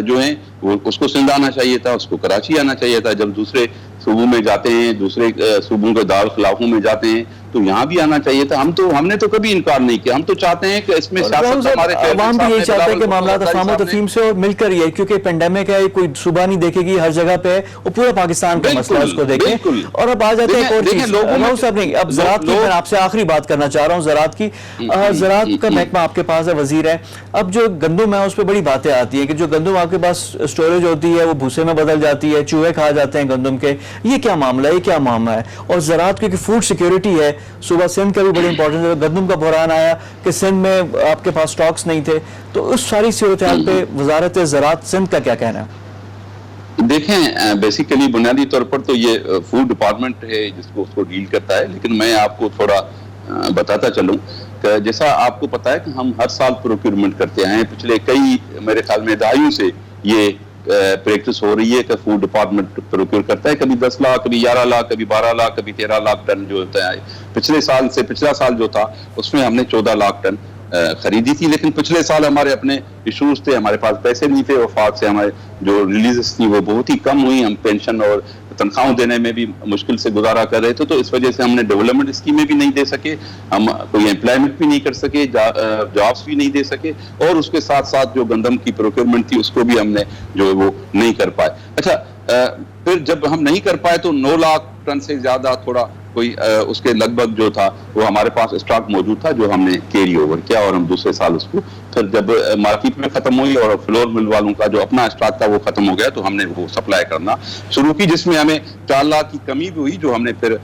जो हैं वो उसको सिंध आना चाहिए था, उसको कराची आना चाहिए था, जब दूसरे सूबों में जाते हैं, दूसरे सूबों के दार खिलाफों में जाते हैं तो यहाँ भी आना चाहिए था। हमने तो कभी इनकार नहीं किया, हम तो चाहते हैं कि इसमें सियासत हमारे अवाम भी यही चाहते हैं कि मामला अफ़हाम और तफ़हीम से और मिलकर ही है, क्योंकि पेंडेमिक है, कोई सूबा नहीं देखेगी, हर जगह पे है, वो पूरा पाकिस्तान का मसला है, उसको देखें। और अब आ जाते हैं एक और चीज, अब ज़राअत की, मैं आपसे आखिरी बात करना चाह रहा हूँ ज़राअत की। ज़राअत का महकमा आपके पास है, वजीर है, अब जो गंदुम है उस पर बड़ी बातें आती हैं कि जो गंदुम आपके पास स्टोरेज होती है वो भूसे में बदल जाती है, चूहे खा जाते हैं गंदुम के, ये क्या मामला है, ये क्या मामला है? और ज़राअत क्योंकि फूड सिक्योरिटी है, सुबह सिंध का भी बड़ी इंपॉर्टेंट है, गंदुम का बहरान आया कि सिंध में आपके पास स्टॉक्स नहीं थे, तो उस सारी सूरत-ए-हाल पे वज़ारत ज़राअत सिंध का क्या कहना है? देखें, बेसिकली बुनियादी तौर पर तो ये फूड डिपार्टमेंट है जिसको उसको डील करता है, लेकिन मैं आपको थोड़ा बताता चलूं कि जैसा आपको पता है कि हम हर साल प्रोक्योरमेंट करते हैं, पिछले कई मेरे ख्याल में दहाइयों से ये प्रैक्टिस हो रही है कि फूड डिपार्टमेंट प्रोक्योर करता है, कभी 10 लाख, कभी 11 लाख, कभी 12 लाख, कभी 13 लाख टन जो होता है। पिछला साल जो था उसमें हमने 14 लाख टन खरीदी थी। लेकिन पिछले साल हमारे अपने इश्यूज थे, हमारे पास पैसे नहीं थे, वफात से हमारे जो रिलीजेस थी वो बहुत ही कम हुई, हम पेंशन और तनख्वाहों देने में भी मुश्किल से गुजारा कर रहे थे। तो इस वजह से हमने डेवलपमेंट स्कीमें भी नहीं दे सके, हम कोई एम्प्लॉयमेंट भी नहीं कर सके, जॉब्स भी नहीं दे सके, और उसके साथ साथ जो गंदम की प्रोक्योरमेंट थी उसको भी हमने जो है वो नहीं कर पाए। अच्छा, फिर जब हम नहीं कर पाए तो 9 लाख टन से ज्यादा थोड़ा कोई उसके लगभग जो था वो हमारे पास स्टॉक मौजूद था, जो हमने कैरी ओवर किया, और हम दूसरे साल उसको फिर जब मार्केट में खत्म हुई और फ्लोर मिल वालों का जो अपना स्टॉक था वो खत्म हो गया, तो हमने वो सप्लाई करना शुरू की, जिसमें हमें 4 लाख की कमी भी हुई, जो हमने फिर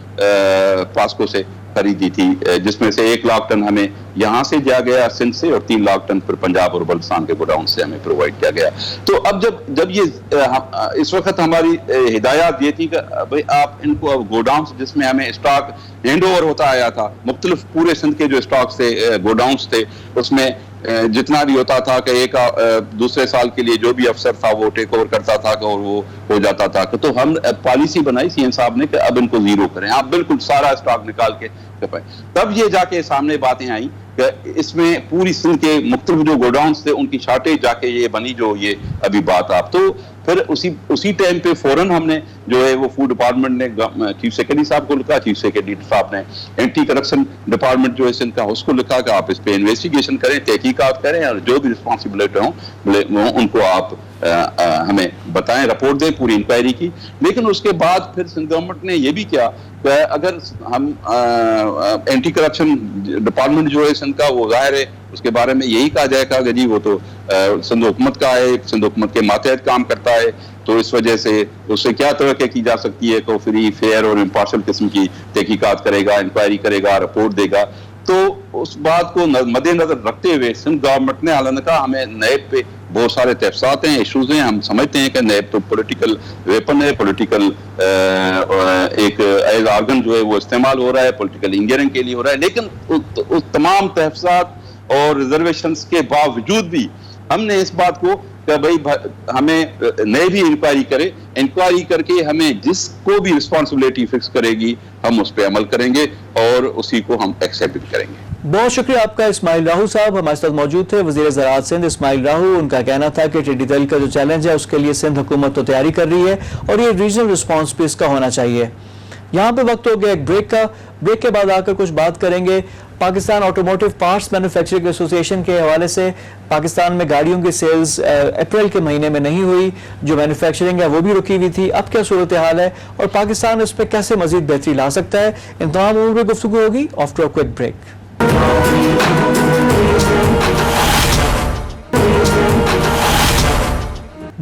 पास्को से खरीदी थी, जिसमें से 1 लाख टन हमें यहाँ से दिया गया सिंध से, और 3 लाख टन फिर पंजाब और बलुचिस्तान के गोडाउन से हमें प्रोवाइड किया गया। तो अब जब ये इस वक्त हमारी हिदायत ये थी कि भाई आप इनको अब गोडाउन जिसमें हमें स्टॉक हैंड ओवर होता आया था, मुख्तलिफ पूरे सिंध के जो स्टॉक थे, गोडाउन थे, उसमें जितना भी होता था कि एक दूसरे साल के लिए जो भी अफसर था वो टेक ओवर करता था और वो हो जाता था। तो हम पॉलिसी बनाई सीएम साहब ने कि अब इनको जीरो करें, आप बिल्कुल सारा स्टॉक निकाल के पाए। तब ये जाके सामने बातें आई कि इसमें पूरी सिंध के मुख्तलिफ जो गोडाउन्स थे उनकी शॉर्टेज जाके ये बनी, जो ये अभी बात आप। तो फिर उसी टाइम पे फौरन हमने जो है वो फूड डिपार्टमेंट ने चीफ सेक्रेटरी साहब को लिखा, चीफ सेक्रेटरी साहब ने एंटी करप्शन डिपार्टमेंट जो है सिंध का उसको लिखा कि आप इस पे इन्वेस्टिगेशन करें, तहकीकात करें, और जो भी रिस्पॉन्सिबिलिटी हो उनको आप हमें बताएं, रिपोर्ट दें पूरी इंक्वायरी की। लेकिन उसके बाद फिर सिंध गवर्नमेंट ने ये भी किया कि अगर हम एंटी करप्शन डिपार्टमेंट जो है सिंध का, वो जाहिर है उसके बारे में यही कहा जाएगा कि जी वो तो सिंध हुकूमत का है, सिंध हुकूमत के मातहत काम करता है, तो इस वजह से उससे क्या तवक्को की जा सकती है कि फ्री फेयर और इम्पार्शल किस्म की तहकीकात करेगा, इंक्वायरी करेगा, रिपोर्ट देगा। तो उस बात को मद्देनजर रखते हुए सिंध गवर्नमेंट ने हालांकि कहा हमें नैब पे बहुत सारे तहफ़्फ़ुज़ात हैं, इशूज़ हैं, हम समझते हैं कि नैब तो पॉलिटिकल वेपन है, पॉलिटिकल एक एज ऑर्गन जो है वो इस्तेमाल हो रहा है, पॉलिटिकल इंजीनियरिंग के लिए हो रहा है। लेकिन उस तमाम तहफ़्फ़ुज़ात और रिजर्वेशंस के बावजूद भी हमने इस बात को कि भाई हमें नए भी इंक्वायरी करे, इंक्वायरी करके हमें जिसको भी रिस्पॉन्सिबिलिटी फिक्स करेगी हम उस पर अमल करेंगे और उसी को हम एक्सेप्ट करेंगे। बहुत शुक्रिया आपका। इस्माइल राहू साहब हमारे साथ मौजूद थे, वज़ीर ज़राअत सिंध इस्माइल राहू। उनका कहना था कि टिड्डी दल का जो चैलेंज है उसके लिए सिंध हुकूमत तो तैयारी कर रही है और ये रीजनल रिस्पॉन्स भी इसका होना चाहिए। यहाँ पे वक्त हो गया एक ब्रेक का। ब्रेक के बाद आकर कुछ बात करेंगे Pakistan automotive parts manufacturing association के हवाले से। पाकिस्तान में गाड़ियों की सेल्स अप्रैल के महीने में नहीं हुई, जो मैन्युफैक्चरिंग है वो भी रुकी हुई थी। अब क्या सूरत हाल है और पाकिस्तान इस पर कैसे मजीद बेहतरी ला सकता है, इन तमाम उम्र में गुफ्तगू होगी after a quick break.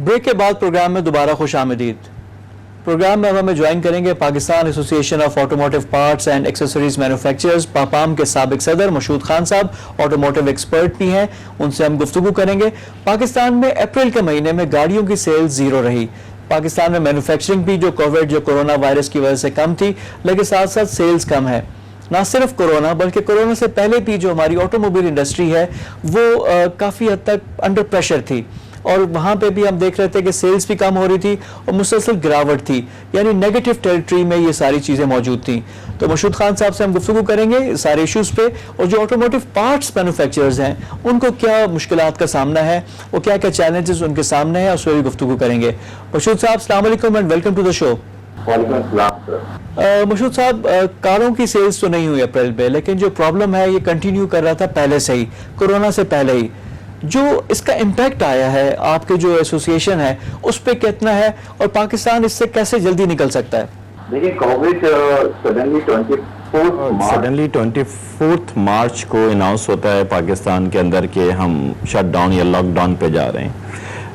Break के बाद प्रोग्राम में दोबारा खुश आमदीद। प्रोग्राम में अब हमें ज्वाइन करेंगे Pakistan association of automotive parts and accessories manufacturers PAAPAM के साबिक सदर मशहूद खान साहब, ऑटोमोटिव एक्सपर्ट भी हैं, उनसे हम गुफ्तगू करेंगे। पाकिस्तान में अप्रैल के महीने में गाड़ियों की सेल्स जीरो रही। पाकिस्तान में मैन्युफैक्चरिंग भी जो कोरोना वायरस की वजह से कम थी, लेकिन साथ साथ सेल्स कम है। ना सिर्फ कोरोना बल्कि कोरोना से पहले भी जो हमारी ऑटोमोबाइल इंडस्ट्री है वो काफ़ी हद तक अंडर प्रेशर थी और वहाँ पे भी हम देख रहे थे कि सेल्स भी कम हो रही थी और मुसलसल गिरावट थी, यानी नेगेटिव टेरिटरी में ये सारी चीज़ें मौजूद थी। तो मशहूद खान साहब से हम गुफ्तगू करेंगे सारे इश्यूज़ पे और जो ऑटोमोटिव पार्ट्स मैन्युफैक्चरर्स हैं उनको क्या मुश्किलात का सामना है, वो क्या क्या चैलेंजेस उनके सामने हैं, उस पर भी गुफ्तगू करेंगे। मशहूद साहब अस्सलाम वालेकुम and welcome to the show. Mashhood साहब, कारों की सेल्स तो नहीं हुई अप्रैल में, लेकिन जो प्रॉब्लम है ये कंटिन्यू कर रहा था पहले से ही, कोरोना से पहले ही। जो इसका इम्पैक्ट आया है आपके जो एसोसिएशन है उस पर कितना है और पाकिस्तान इससे कैसे जल्दी निकल सकता है? देखिए, कोविड सडनली 24 मार्च को अनाउंस होता है पाकिस्तान के अंदर कि हम शटडाउन या लॉकडाउन पे जा रहे हैं।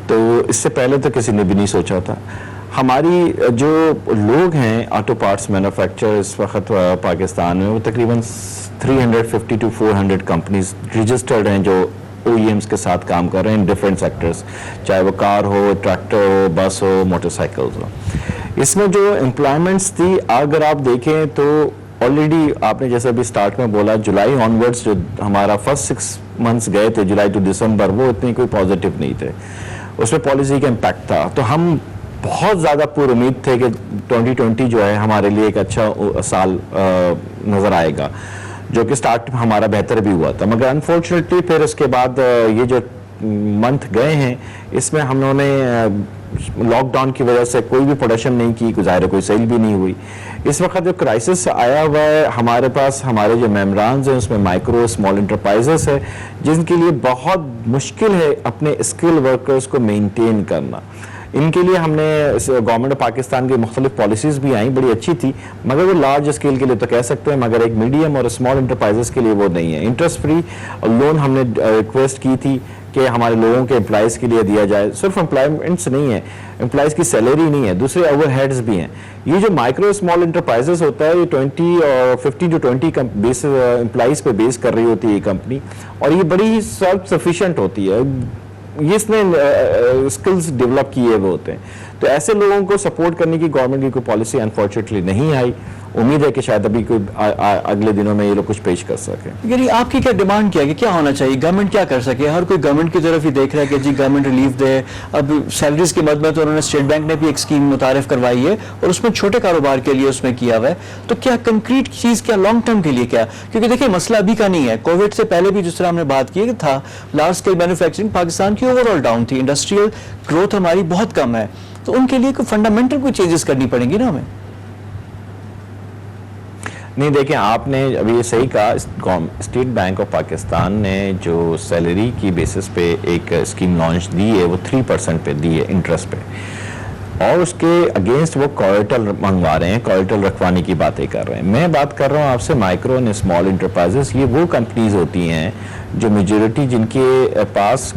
तो इससे पहले तो किसी ने भी नहीं सोचा था। हमारी जो लोग हैं ऑटो पार्ट्स मैन्युफैक्चरर इस वक्त पाकिस्तान में वो तकरीबन 350 to 400 कंपनीज रजिस्टर्ड हैं जो OEMs के साथ काम कर रहे हैं इन डिफरेंट सेक्टर्स, चाहे वो कार हो, ट्रैक्टर हो, बस हो, मोटरसाइकिल्स हो। इसमें जो एम्प्लॉयमेंट्स थी अगर आप देखें तो ऑलरेडी आपने जैसे अभी स्टार्ट में बोला जुलाई ऑनवर्ड्स जो हमारा फर्स्ट 6 मंथ्स गए थे जुलाई टू दिसंबर, वो इतने कोई पॉजिटिव नहीं थे, उसमें पॉलिसी का इम्पैक्ट था। तो हम बहुत ज़्यादा पूरी उम्मीद थे कि 2020 जो है हमारे लिए एक अच्छा साल नज़र आएगा। जो कि स्टार्ट हमारा बेहतर भी हुआ था, मगर अनफॉर्चुनेटली फिर उसके बाद ये जो मंथ गए हैं इसमें हमने लॉकडाउन की वजह से कोई भी प्रोडक्शन नहीं की, ज़ाहिर कोई सेल भी नहीं हुई। इस वक्त जो क्राइसिस आया हुआ है हमारे पास, हमारे जो मेम्बरान्स हैं उसमें माइक्रो स्मॉल इंटरप्राइजेस है जिनके लिए बहुत मुश्किल है अपने स्किल वर्कर्स को मेंटेन करना। इनके लिए हमने गवर्नमेंट ऑफ पाकिस्तान की मुख्तलिफ पॉलिसीज़ भी आई, बड़ी अच्छी थी, मगर वो लार्ज स्केल के लिए तो कह सकते हैं, मगर एक मीडियम और स्मॉल इंटरप्राइजेस के लिए वो नहीं है। इंटरेस्ट फ्री लोन हमने रिक्वेस्ट की थी कि हमारे लोगों के एम्प्लॉयज़ के लिए दिया जाए। सिर्फ एम्प्लॉयमेंट्स नहीं है, एम्प्लॉयज़ की सैलरी नहीं है, दूसरे ओवरहेड्स भी हैं। ये जो माइक्रो स्मॉल इंटरप्राइजेस होता है ये 20 और 15 to 20 बेस एम्प्लॉयज़ पे बेस कर रही होती है ये कंपनी, और ये बड़ी ही सेल्फ सफिशिएंट होती है, ये इसने स्किल्स डेवलप किए हुए होते हैं। तो ऐसे लोगों को सपोर्ट करने की गवर्नमेंट की कोई पॉलिसी अनफॉर्चुनेटली नहीं आई। उम्मीद है कि शायद अभी कोई अगले दिनों में ये लोग कुछ पेश कर सके। यानी आपकी क्या डिमांड क्या है कि क्या होना चाहिए, गवर्नमेंट क्या कर सके? हर कोई गवर्नमेंट की तरफ ही देख रहा है कि जी गवर्नमेंट रिलीफ दे। अब सैलरीज के मद में तो उन्होंने स्टेट बैंक ने भी एक स्कीम मुतारिफ करवाई है और उसमें छोटे कारोबार के लिए उसमें किया हुआ है। तो क्या कंक्रीट चीज़, क्या लॉन्ग टर्म के लिए क्या? क्योंकि देखिए मसला अभी का नहीं है, कोविड से पहले भी जिस तरह हमने बात की था, लार्ज स्केल मैन्युफैक्चरिंग पाकिस्तान की ओवरऑल डाउन थी, इंडस्ट्रियल ग्रोथ हमारी बहुत कम है, तो उनके लिए कोई फंडामेंटल कोई चेंजेस करनी पड़ेंगी ना हमें। नहीं, देखें आपने अभी ये सही कहा, स्टेट बैंक ऑफ पाकिस्तान ने जो सैलरी की बेसिस पे एक स्कीम लॉन्च दी है वो 3% पे दी है इंटरेस्ट पे, और उसके अगेंस्ट वो कोलेटरल मंगवा रहे हैं, कोलेटरल रखवाने की बातें कर रहे हैं। मैं बात कर रहा हूँ आपसे माइक्रो एंड स्मॉल इंटरप्राइजेस। ये वो कंपनीज होती हैं जो मेजोरिटी जिनके पास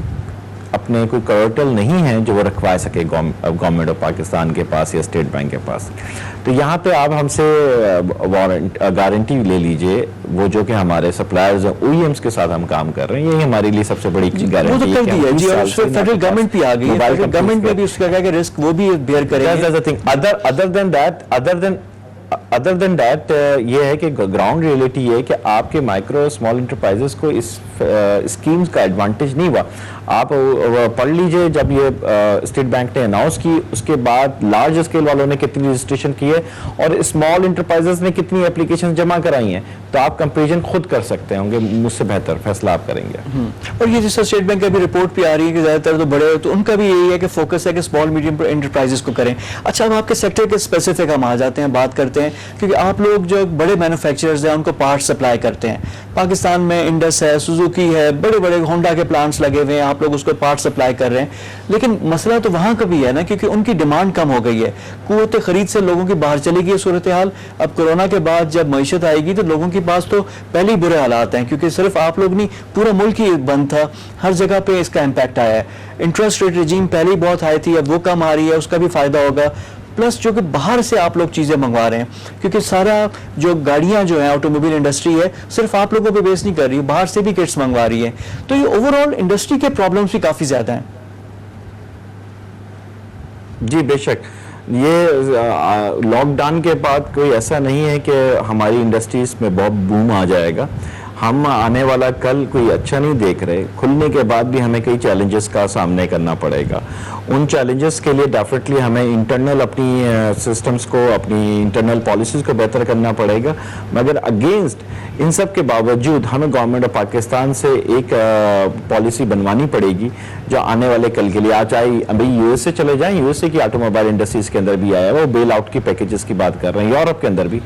अपने कोई कोलेटरल नहीं है जो वो रखवा सके गवर्नमेंट ऑफ पाकिस्तान के पास या स्टेट बैंक के पास। तो यहाँ पे आप हमसे गारंटी ले लीजिए, वो जो कि हमारे सप्लायर्स हैं, OEMs के साथ हम काम कर रहे हैं, यही हमारे लिए सबसे बड़ी गारंटी है। वो तो कर दी है जी, और उसमें फेडरल गवर्नमेंट भी आ गई है, फेडरल गवर्नमेंट में भी उसका क्या रिस्क वो भी बेयर करेंगे। अदर देन दैट ये है कि ग्राउंड रियलिटी ये है कि आपके माइक्रो स्मॉल इंटरप्राइजेस को इस स्कीम्स का एडवांटेज नहीं हुआ। आप पढ़ लीजिए, जब ये स्टेट बैंक ने अनाउंस की उसके बाद लार्ज स्केल वालों ने कितनी रजिस्ट्रेशन की है और स्मॉल इंटरप्राइजेस ने कितनी एप्लीकेशन जमा कराई हैं, तो आप कंपेरिजन खुद कर सकते होंगे, मुझसे बेहतर फैसला आप करेंगे। और ये जैसे स्टेट बैंक की भी रिपोर्ट भी आ रही है कि ज्यादातर तो बड़े, तो उनका भी यही है कि फोकस है कि स्मॉल मीडियम इंटरप्राइजेस को करें। अच्छा, अब आपके सेक्टर के स्पेसिफिक हम आ जाते हैं, बात करते हैं, क्योंकि आप लोग जो बड़े मैन्युफैक्चरर्स हैं उनको पार्ट सप्लाई करते हैं। पाकिस्तान में इंडस है, सुजुकी है, बड़े बड़े होंडा के प्लांट्स लगे हुए हैं, आप लोग उसको पार्ट सप्लाई कर रहे हैं। लेकिन मसला तो वहाँ का भी है ना, क्योंकि उनकी डिमांड कम हो गई है, कुव्वत खरीद से लोगों की बाहर चली गई है सूरत हाल। अब कोरोना के बाद जब मईशत आएगी तो लोगों के पास तो पहले ही बुरे हालात हैं, क्योंकि सिर्फ आप लोग नहीं, पूरा मुल्क ही बंद था, हर जगह पे इसका इम्पैक्ट आया है। इंटरेस्ट रेट रिजीम पहले ही बहुत हाई थी, अब वो कम आ रही है, उसका भी फायदा होगा। प्लस जो कि बाहर से आप लोग चीज़ें मंगवा रहे हैं, क्योंकि सारा जो गाड़ियां जो है ऑटोमोबाइल इंडस्ट्री है सिर्फ आप लोगों पे बेस नहीं कर रही, बाहर से भी किट्स मंगवा रही है। तो ये ओवरऑल इंडस्ट्री के प्रॉब्लम्स भी काफ़ी ज़्यादा हैं। जी बेशक, ये लॉकडाउन के बाद कोई ऐसा नहीं है कि हमारी इंडस्ट्रीज में बहुत बूम आ जाएगा। हम आने वाला कल कोई अच्छा नहीं देख रहे, खुलने के बाद भी हमें कई चैलेंजेस का सामना करना पड़ेगा। उन चैलेंजेस के लिए डेफिनेटली हमें इंटरनल अपनी सिस्टम्स को, अपनी इंटरनल पॉलिसीज़ को बेहतर करना पड़ेगा, मगर अगेंस्ट इन सब के बावजूद हमें गवर्नमेंट ऑफ पाकिस्तान से एक पॉलिसी बनवानी पड़ेगी जो आने वाले कल के लिए, आज चाहे अभी यूएसए चले जाएं, यूएसए की ऑटोमोबाइल इंडस्ट्रीज के अंदर भी आया है, वो बेल आउट की पैकेजेस की बात कर रहे हैं, यूरोप के अंदर भी।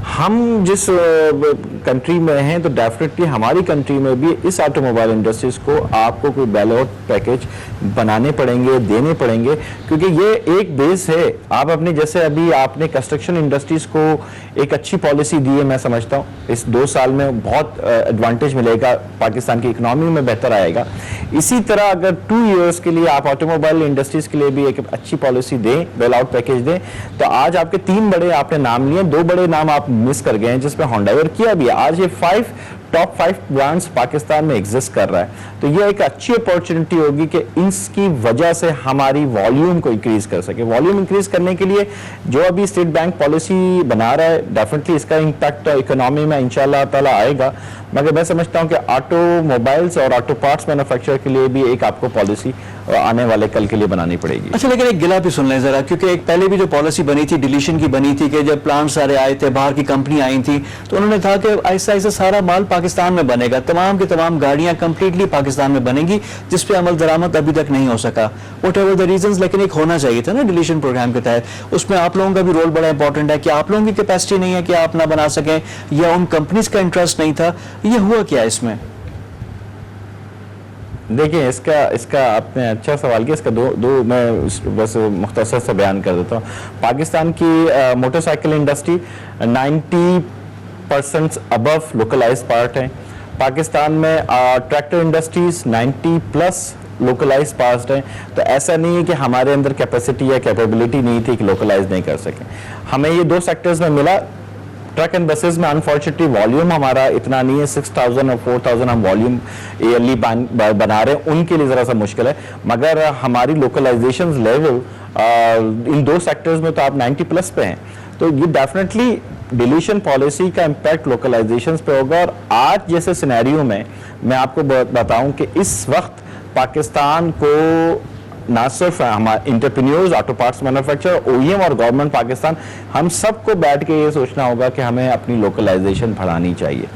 हम जिस कंट्री में हैं तो डेफिनेटली हमारी कंट्री में भी इस ऑटोमोबाइल इंडस्ट्रीज को आपको कोई बेल आउट पैकेज बनाने पड़ेंगे, देने पड़ेंगे, क्योंकि ये एक बेस है। आप अपने जैसे अभी आपने कंस्ट्रक्शन इंडस्ट्रीज को एक अच्छी पॉलिसी दी है, मैं समझता हूँ इस 2 साल में बहुत एडवांटेज मिलेगा, पाकिस्तान की इकोनॉमी में बेहतर आएगा। इसी तरह अगर 2 इयर्स के लिए आप ऑटोमोबाइल इंडस्ट्रीज के लिए भी एक अच्छी पॉलिसी दें, बेल आउट पैकेज दें, तो आज आपके 3 बड़े आपने नाम लिए, 2 बड़े नाम आप मिस कर गए हैं जिसमें होंडा और किया भी है। आज ये टॉप 5 ब्रांड्स पाकिस्तान में एग्जिस्ट कर रहा है, तो ये एक अच्छी अपॉर्चुनिटी होगी कि इसकी वजह से हमारी वॉल्यूम को इंक्रीज कर सके। वॉल्यूम इंक्रीज करने के लिए जो अभी स्टेट बैंक पॉलिसी बना रहा है, डेफिनेटली इसका इम्पैक्ट इकोनॉमी में इंशाल्लाह ताला आएगा, मगर मैं समझता हूं कि ऑटोमोबाइल्स और ऑटो पार्ट्स मैन्युफैक्चर के लिए भी एक आपको पॉलिसी आने वाले कल के लिए बनानी पड़ेगी। अच्छा, लेकिन एक गिला भी सुन लें जरा, क्योंकि एक पहले भी जो पॉलिसी बनी थी डिलीशन की बनी थी कि जब प्लांट सारे आए थे, बाहर की कंपनी आई थी, तो उन्होंने कहा कि ऐसा ऐसा सारा माल पाकिस्तान में बनेगा, तमाम की तमाम गाड़ियां कंप्लीटली पाकिस्तान में बनेगी, जिस पे अमल दरामद अभी तक नहीं हो सका, वट एवर द रीजंस। लेकिन एक होना चाहिए था ना डिलीशन प्रोग्राम के तहत, उसमें आप लोगों का भी रोल बड़ा इंपॉर्टेंट है कि आप लोगों की कैपेसिटी नहीं है कि आप ना बना सकें, या उन कंपनीज का इंटरेस्ट नहीं था, ये हुआ क्या इसमें? देखिए, इसका आपने अच्छा सवाल किया। इसका दो मैं बस मुख्तसर से बयान कर देता हूँ। पाकिस्तान की motorcycle industry 90% above localise part है। पाकिस्तान में ट्रैक्टर इंडस्ट्रीज 90+ लोकलाइज पार्ट है। तो ऐसा नहीं है कि हमारे अंदर कैपेसिटी या कैपेबिलिटी नहीं थी कि लोकलाइज नहीं कर सके। हमें ये 2 सेक्टर्स में मिला। ट्रक एंड बसेस में अनफॉर्चुनेटली वॉल्यूम हमारा इतना नहीं है, 6000 और 4000 हम वॉल्यूम ईयरली बना रहे हैं, उनके लिए ज़रा सा मुश्किल है। मगर हमारी लोकलाइजेशन लेवल इन 2 सेक्टर्स में तो आप 90+ पे हैं। तो ये डेफिनेटली डिलीशन पॉलिसी का इम्पैक्ट लोकलाइजेशन पे होगा। और आज जैसे सिनेरियो में मैं आपको बताऊं कि इस वक्त पाकिस्तान को ना सिर्फ हमारे entrepreneurs, auto parts manufacturer, OEM और गवर्नमेंट पाकिस्तान, हम सबको बैठ के ये सोचना होगा कि हमें अपनी लोकलाइजेशन बढ़ानी चाहिए।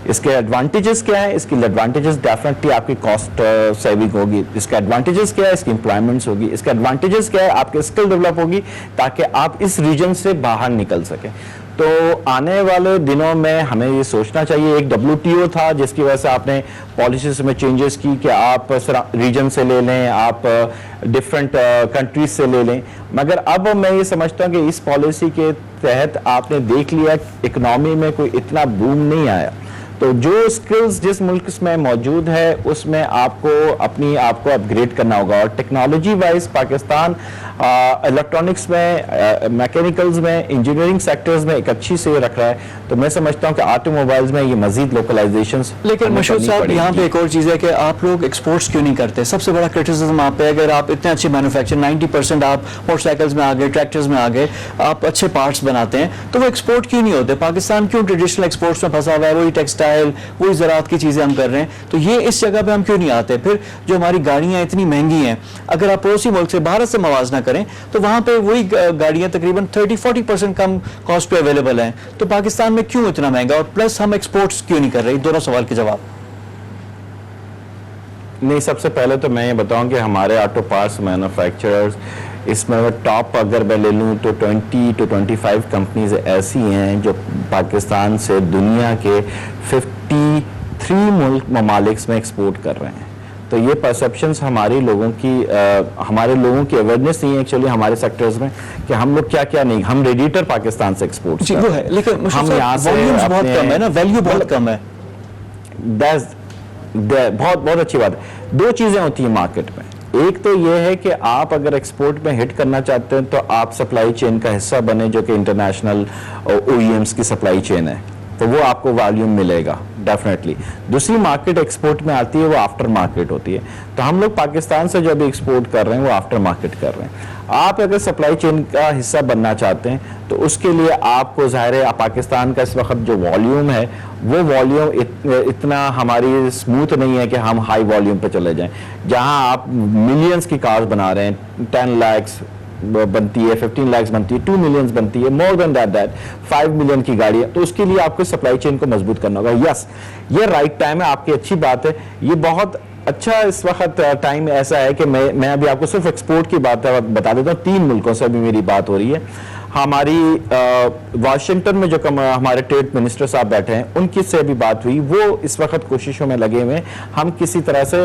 इसके एडवांटेजेस क्या है? इसकी एडवांटेजेस डेफिनेटली आपकी कॉस्ट सेविंग होगी। इसके एडवांटेजेस क्या है? इसकी एम्प्लॉयमेंट्स होगी। इसके एडवांटेजेस क्या है? आपकी स्किल डेवलप होगी ताकि आप इस रीजन से बाहर निकल सकें। तो आने वाले दिनों में हमें ये सोचना चाहिए। एक WTO था जिसकी वजह से आपने पॉलिसीज में चेंजेस की कि आप रीजन से ले लें, आप डिफरेंट कंट्रीज से ले लें। मगर अब मैं ये समझता हूँ कि इस पॉलिसी के तहत आपने देख लिया इकोनॉमी में कोई इतना बूम नहीं आया। तो जो स्किल्स जिस मुल्क में मौजूद है उसमें आपको अपनी आपको अपग्रेड करना होगा। और टेक्नोलॉजी वाइज पाकिस्तान इलेक्ट्रॉनिक्स में, मैकेनिकल्स में, इंजीनियरिंग सेक्टर्स में एक अच्छी से रख रहा है। तो मैं समझता हूँ कि ऑटोमोबाइल्स में ये मजीद लोकलाइजेशन। लेकिन मशहूर साहब, यहाँ पे एक और चीज़ है कि आप लोग एक्सपोर्ट्स क्यों नहीं करते? सबसे बड़ा क्रिटिसिज्म आप पे, अगर आप इतने अच्छे मैन्युफैक्चर 90% आप मोटरसाइकिल्स में आ गए, ट्रैक्टर्स में आ गए, आप अच्छे पार्ट्स बनाते हैं, तो वो एक्सपोर्ट क्यों नहीं होते? पाकिस्तान क्यों ट्रेडिशनल एक्सपोर्ट्स में फंसा हुआ है? वही टेक्सटाइल, वही ज़राअत की चीज़ें हम कर रहे हैं, तो ये इस जगह पे हम क्यों नहीं आते? फिर जो हमारी गाड़ियाँ इतनी महंगी हैं, अगर आप पड़ोसी मुल्क से, भारत से मवाजना करें, तो वहाँ पे वही गाड़ियाँ तकरीबन 30-40% कम कॉस्ट पे अवेलेबल हैं। तो पाकिस्तान में क्यों इतना महंगा, और प्लस हम एक्सपोर्ट्स क्यों नहीं कर रहे? दोनों सवाल के जवाब। नहीं, सबसे पहले तो मैं ये बताऊं कि हमारे ऑटो पार्ट्स मैन्युफैक्चरर्स, इसमें टॉप अगर मैं ले लूँ तो 20 to 25 कंपनीज ऐसी हैं जो पाकिस्तान से दुनिया के 53 ममालिक में एक्सपोर्ट कर रहे हैं। तो ये परसेप्शंस हमारे लोगों की अवेयरनेस नहीं है एक्चुअली हमारे सेक्टर्स में कि हम लोग क्या क्या नहीं, हम रेडिएटर पाकिस्तान से एक्सपोर्ट जी वो है, लेकिन हम यहाँ से बहुत कम है ना, वैल्यू बहुत कम है। बहुत अच्छी बात है। 2 चीजें होती हैं मार्केट में। एक तो ये है कि आप अगर एक्सपोर्ट में हिट करना चाहते हैं तो आप सप्लाई चेन का हिस्सा बने, जो कि इंटरनेशनल OEMs की सप्लाई चेन है, तो वो आपको वॉल्यूम मिलेगा डेफिनेटली। दूसरी मार्केट एक्सपोर्ट में आती है, वो आफ्टर मार्केट होती है। तो हम लोग पाकिस्तान से जो भी एक्सपोर्ट कर रहे हैं वो आफ्टर मार्केट कर रहे हैं। आप अगर सप्लाई चेन का हिस्सा बनना चाहते हैं तो उसके लिए आपको ज़ाहिर है पाकिस्तान का इस वक्त जो वॉल्यूम है वो वॉल्यूम इतना हमारी स्मूथ नहीं है कि हम हाई वॉल्यूम पे चले जाएं। जहां आप मिलियंस की कार्स बना रहे हैं, 10 लाख बनती है, 15 लाख बनती है, 2 मिलियंस बनती है, मोर देन दैट 5 मिलियन की गाड़ी है, तो उसके लिए आपको सप्लाई चेन को मजबूत करना होगा। यस, ये राइट टाइम है, आपकी अच्छी बात है। ये बहुत अच्छा इस वक्त टाइम ऐसा है कि मैं अभी आपको सिर्फ एक्सपोर्ट की बात बता देता हूँ। 3 मुल्कों से अभी मेरी बात हो रही है। हमारी वाशिंगटन में जो हमारे ट्रेड मिनिस्टर साहब बैठे हैं उनकी से भी बात हुई। वो इस वक्त कोशिशों में लगे हुए हम किसी तरह से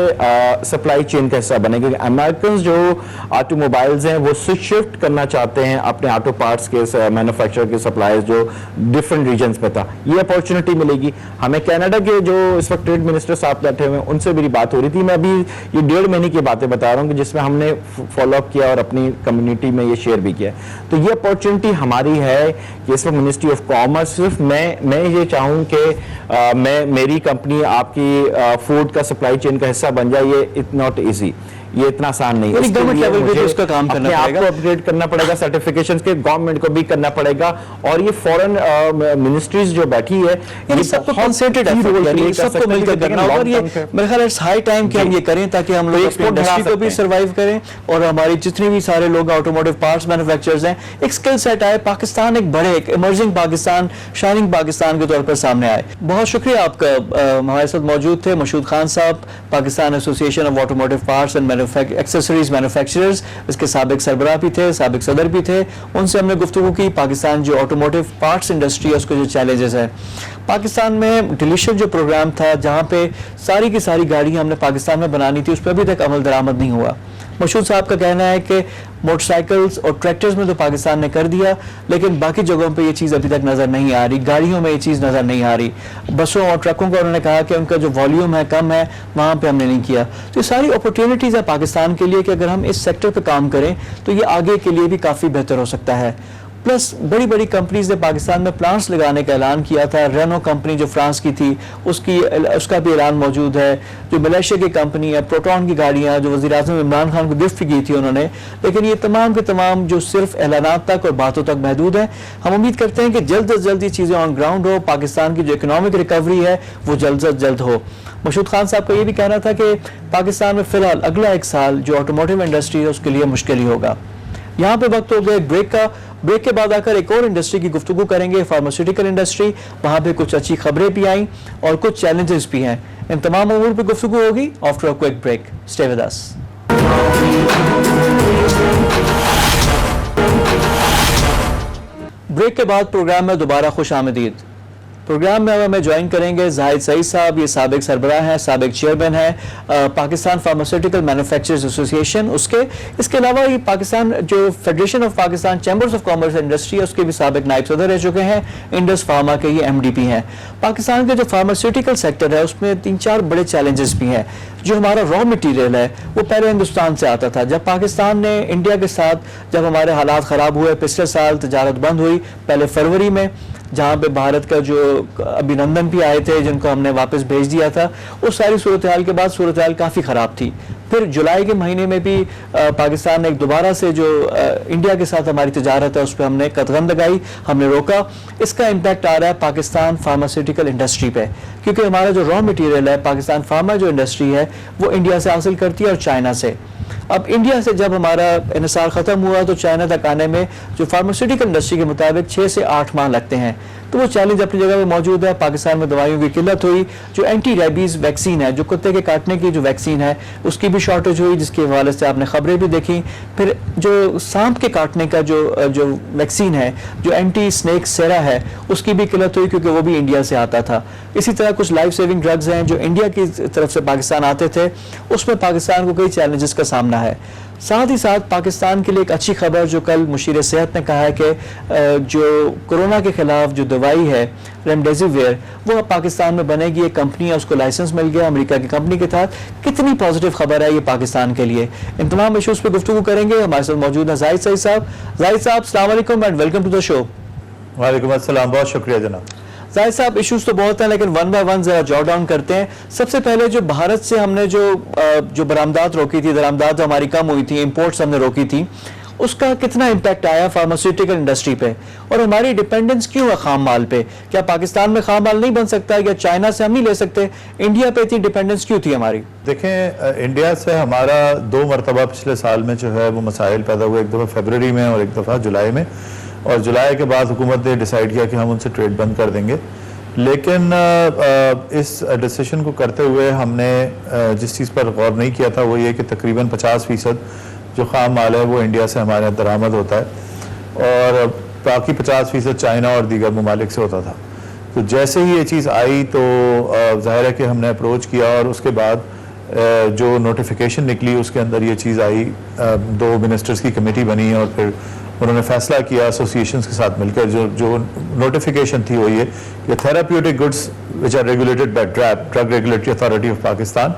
सप्लाई चेन का हिस्सा बने, क्योंकि अमेरिकन जो ऑटोमोबाइल्स हैं वो स्विच शिफ्ट करना चाहते हैं अपने ऑटो पार्ट्स के मैन्युफैक्चर के सप्लाईज जो डिफरेंट रीजन्स में था। ये अपॉर्चुनिटी मिलेगी हमें। कनाडा के जो इस वक्त ट्रेड मिनिस्टर साहब बैठे हुए हैं उनसे मेरी बात हो रही थी। मैं अभी ये 1.5 महीने की बातें बता रहा हूँ कि जिसमें हमने फॉलोअप किया और अपनी कम्युनिटी में ये शेयर भी किया। तो ये अपॉर्चुनिटी हमारी है कि इसमें मिनिस्ट्री ऑफ कॉमर्स, सिर्फ मैं ये चाहूँ कि मेरी कंपनी आपकी फूड का सप्लाई चेन का हिस्सा बन जाए, ये इट्स नॉट ईजी। ये इतना आसान नहीं है। यानी इसके गवर्नमेंट लिए लेवल पे मुझे तो उसका काम करना अपने आप पड़ेगा। को अपग्रेड करना पड़ेगा, सर्टिफिकेशंस के गवर्नमेंट को भी करना पड़ेगा, और ये फॉरेन मिनिस्ट्रीज जो बैठी है यानी सबको कंसंट्रेटेड एफर्ट, यानी सबको मिलकर करना होगा। और ये मेरे ख्याल इट्स हाई टाइम कि हम ये करें ताकि हम लोग अपनी इंडस्ट्री को भी सर्वाइव करें और हमारी जितनी भी सारे लोग ऑटोमोटिव पार्ट्स मैन्युफैक्चरर्स हैं एक स्किल सेट आए, पाकिस्तान एक बड़े एक इमर्जिंग पाकिस्तान, शाइनिंग पाकिस्तान के तौर पर सामने आए। बहुत शुक्रिया आपका। हमारे साथ मौजूद थे मशहूद खान साहब, Pakistan association of automotive parts and accessories manufacturers, इसके साबिक सरबराह भी थे, साबिक सदर भी थे। उनसे हमने गुफ्तगू की पाकिस्तान जो ऑटोमोटिव पार्ट्स इंडस्ट्री है उसके जो चैलेंजेस है। पाकिस्तान में डिलीशियस जो प्रोग्राम था जहां पे सारी की सारी गाड़ियां हमने पाकिस्तान में बनानी थी, उस पर अभी तक अमल दरामद नहीं हुआ। मशहूद साहब का कहना है कि मोटरसाइकिल्स और ट्रैक्टर्स में तो पाकिस्तान ने कर दिया, लेकिन बाकी जगहों पे ये चीज़ अभी तक नज़र नहीं आ रही, गाड़ियों में ये चीज़ नज़र नहीं आ रही। बसों और ट्रकों का उन्होंने कहा कि उनका जो वॉल्यूम है कम है, वहाँ पे हमने नहीं किया। तो ये सारी अपॉर्चुनिटीज़ है पाकिस्तान के लिए कि अगर हम इस सेक्टर पे काम करें तो ये आगे के लिए भी काफ़ी बेहतर हो सकता है। प्लस बड़ी बड़ी कंपनीज ने पाकिस्तान में प्लांट्स लगाने का ऐलान किया था। रेनो कंपनी जो फ्रांस की थी उसका भी ऐलान मौजूद है। जो मलेशिया की कंपनी है प्रोटॉन की गाड़ियां जो वज़ीर-ए-आज़म इमरान खान को गिफ्ट की थी उन्होंने, लेकिन ये तमाम के तमाम जो सिर्फ ऐलानात तक और बातों तक महदूद है। हम उम्मीद करते हैं कि जल्द से जल्द ये चीज़ें ऑन ग्राउंड हो, पाकिस्तान की जो इकोनॉमिक रिकवरी है वो जल्द से जल्द हो। मशहूद खान साहब का ये भी कहना था कि पाकिस्तान में फिलहाल अगला एक साल जो ऑटोमोटिव इंडस्ट्री है उसके लिए मुश्किल ही होगा। यहाँ पे वक्त हो गया एक ब्रेक का। ब्रेक के बाद आकर एक और इंडस्ट्री की गुफ्तगू करेंगे, फार्मास्यूटिकल इंडस्ट्री। वहाँ पे कुछ अच्छी खबरें भी आई और कुछ चैलेंजेस भी हैं। इन तमाम अमूर पे गुफ्तगू होगी after a quick break. Stay with us. Break के बाद प्रोग्राम में दोबारा खुश आमदीद। प्रोग्राम में अब हमें ज्वाइन करेंगे जाहिद सईद साहब। ये साबिक सरबराह हैं, साबिक चेयरमैन है पाकिस्तान फार्मास्यूटिकल मैन्युफैक्चरर्स एसोसिएशन। इसके अलावा ये पाकिस्तान जो federation of Pakistan chambers of commerce industry है उसके भी साबिक नायब सदर रह चुके हैं। इंडस फार्मा के ये MDP हैं। पाकिस्तान का जो फार्मास्यूटिकल सेक्टर है उसमें 3-4 बड़े चैलेंजेस भी हैं। जो हमारा रॉ मटेरियल है वो पहले हिंदुस्तान से आता था। जब पाकिस्तान ने इंडिया के साथ जब हमारे हालात ख़राब हुए, पिछले साल तजारत बंद हुई, पहले फरवरी में, जहाँ पे भारत का जो अभिनंदन भी आए थे जिनको हमने वापस भेज दिया था, उस सारी सूरत हाल के बाद सूरत हाल काफ़ी ख़राब थी। फिर जुलाई के महीने में भी पाकिस्तान ने एक दोबारा से जो इंडिया के साथ हमारी तजारत है उस पर हमने कदगन लगाई, हमने रोका। इसका इम्पैक्ट आ रहा है पाकिस्तान फार्मास्यूटिकल इंडस्ट्री पे, क्योंकि हमारा जो रॉ मटेरियल है पाकिस्तान फार्मा जो इंडस्ट्री है वो इंडिया से हासिल करती है और चाइना से। अब इंडिया से जब हमारा इन्हिसार ख़त्म हुआ तो चाइना तक आने में जो फार्मास्यूटिकल इंडस्ट्री के मुताबिक 6 से 8 माह लगते हैं। तो वो चैलेंज अपनी जगह पे मौजूद है। पाकिस्तान में दवाइयों की किल्लत हुई। जो एंटी रेबीज़ वैक्सीन है, जो कुत्ते के काटने की जो वैक्सीन है उसकी भी शॉर्टेज हुई, जिसके हवाले से आपने खबरें भी देखी। फिर जो सांप के काटने का जो वैक्सीन है, जो एंटी स्नेक सेरा है, उसकी भी किल्लत हुई क्योंकि वो भी इंडिया से आता था। इसी तरह कुछ लाइफ सेविंग ड्रग्स हैं जो इंडिया की तरफ से पाकिस्तान आते थे, उसमें पाकिस्तान को कई चैलेंजेस का सामना है। साथ ही साथ पाकिस्तान के लिए एक अच्छी खबर जो कल मुशीर सेहत ने कहा है कि जो कोरोना के खिलाफ जो दवाई है रेमडेसिविर वो अब पाकिस्तान में बनेगी। एक कंपनी है उसको लाइसेंस मिल गया अमेरिका की कंपनी के तहत। कितनी पॉजिटिव खबर है ये पाकिस्तान के लिए। इन तमाम इशूज़ पे गुफ्तगू करेंगे। हमारे साथ मौजूद है जाहिद सईद साहब। जाहिद साहब अस्सलाम वालेकुम and welcome to the show. वालेकुम अस्सलाम, बहुत शुक्रिया जनाब। जाहिद साहब इश्यूज तो बहुत हैं लेकिन वन बाय वन जरा जॉट डाउन करते हैं। सबसे पहले जो भारत से हमने जो बरामदात रोकी थी, दरामदात हमारी कम हुई थी, इंपोर्ट्स हमने रोकी थी, उसका कितना इम्पैक्ट आया फार्मास्यूटिकल इंडस्ट्री पे और हमारी डिपेंडेंस क्यों है खाम माल पे? क्या पाकिस्तान में खाम माल नहीं बन सकता या चाइना से हम नहीं ले सकते? इंडिया पे इतनी डिपेंडेंस क्यों थी हमारी? देखें, इंडिया से हमारा 2 मरतबा पिछले साल में जो है वो मसाइल पैदा हुए। एक दफ़ा फरवरी में और एक दफ़ा जुलाई में। और जुलाई के बाद हुकूमत ने डिसाइड किया कि हम उनसे ट्रेड बंद कर देंगे। लेकिन इस डिसीजन को करते हुए हमने जिस चीज़ पर गौर नहीं किया था वो ये कि तकरीबन 50% जो खाम माल है वो इंडिया से हमारे यहाँ दरामद होता है और बाकी 50% चाइना और दीगर ममालिक से होता था। तो जैसे ही ये चीज़ आई तो ज़ाहिर है कि हमने अप्रोच किया और उसके बाद जो नोटिफिकेशन निकली उसके अंदर ये चीज़ आई। 2 मिनिस्टर्स की कमेटी बनी और फिर उन्होंने फैसला किया एसोसिएशंस के साथ मिलकर। जो नोटिफिकेशन थी वो ये कि therapeutic goods which are regulated by drug regulatory authority of Pakistan,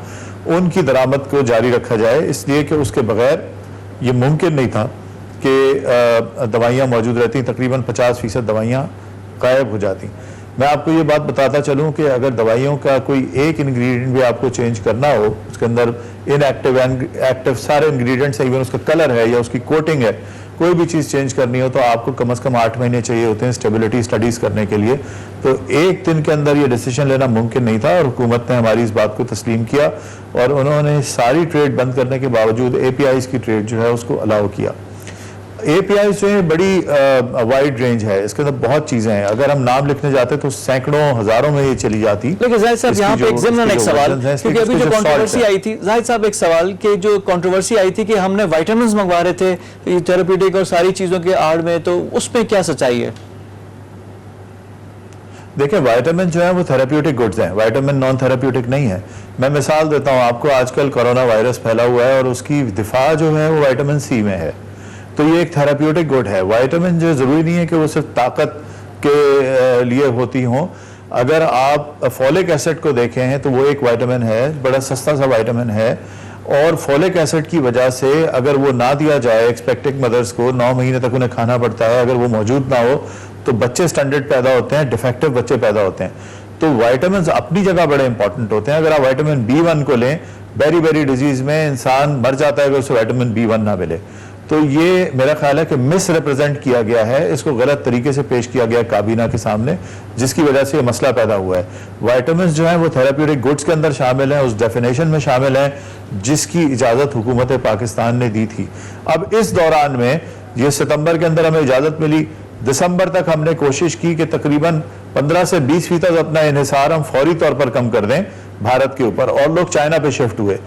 उनकी दरामद को जारी रखा जाए, इसलिए कि उसके बगैर ये मुमकिन नहीं था कि दवाइयाँ मौजूद रहती। तकरीबन 50% दवाइयाँ गायब हो जाती। मैं आपको ये बात बताता चलूं कि अगर दवाइयों का कोई एक इंग्रेडिएंट भी आपको चेंज करना हो, उसके अंदर इनएक्टिव एक्टिव सारे इंग्रेडिएंट्स है, इवन उसका कलर है या उसकी कोटिंग है, कोई भी चीज़ चेंज करनी हो तो आपको कम से कम 8 महीने चाहिए होते हैं स्टेबिलिटी स्टडीज़ करने के लिए। तो एक दिन के अंदर ये डिसीजन लेना मुमकिन नहीं था और हुकूमत ने हमारी इस बात को तस्लीम किया और उन्होंने सारी ट्रेड बंद करने के बावजूद APIs की ट्रेड जो है उसको अलाउ किया। APIs जो है बड़ी वाइड रेंज है, इसके अंदर बहुत चीज़ें हैं, अगर हम नाम लिखने जाते तो सैकड़ों हज़ारों में ये चली जाती। लेकिन जाहिद साहब यहाँ पे एक ज़िम्नन एक सवाल, क्योंकि अभी जो कंट्रोवर्सी आई थी, जाहिद साहब एक सवाल कि जो कंट्रोवर्सी आई थी कि हमने विटामिन्स मंगवा रहे थे थेरेप्यूटिक और सारी चीज़ों के आड़ में, तो उसमें क्या सच्चाई है? देखिए विटामिन जो है वो थेरेप्यूटिक गुड्स हैं, विटामिन नॉन थेरेप्यूटिक नहीं है। मैं मिसाल देता हूँ आपको, आजकल कोरोना वायरस फैला हुआ है और उसकी दिफा जो है वो विटामिन C में है, तो ये एक थेरेप्यूटिक गुड है। विटामिन जो ज़रूरी नहीं है कि वो सिर्फ ताकत के लिए होती हों। अगर आप फॉलिक एसिड को देखें हैं तो वो एक विटामिन है, बड़ा सस्ता सा विटामिन है, और फॉलिक एसिड की वजह से अगर वो ना दिया जाए एक्सपेक्टिंग मदर्स को, 9 महीने तक उन्हें खाना पड़ता है, अगर वो मौजूद ना हो तो बच्चे स्टैंडर्ड पैदा होते हैं, डिफेक्टिव बच्चे पैदा होते हैं। तो विटामिन अपनी जगह बड़े इंपॉर्टेंट होते हैं। अगर आप विटामिन B1 को लें, बेरी डिजीज में इंसान मर जाता है अगर उसे विटामिन B1 ना मिले। तो ये मेरा ख्याल है कि मिस रिप्रेजेंट किया गया है, इसको गलत तरीके से पेश किया गया काबीना के सामने, जिसकी वजह से ये मसला पैदा हुआ है। विटामिन जो है वो थेरेप्यूटिक गुड्स के अंदर शामिल हैं, उस डेफिनेशन में शामिल हैं जिसकी इजाज़त हुकूमत पाकिस्तान ने दी थी। अब इस दौरान में ये सितंबर के अंदर हमें इजाज़त मिली, दिसंबर तक हमने कोशिश की कि तकरीबन 15 से 20% अपना इन्हिसार हम फौरी तौर पर कम कर दें भारत के ऊपर, और लोग चाइना पे शिफ्ट हुए।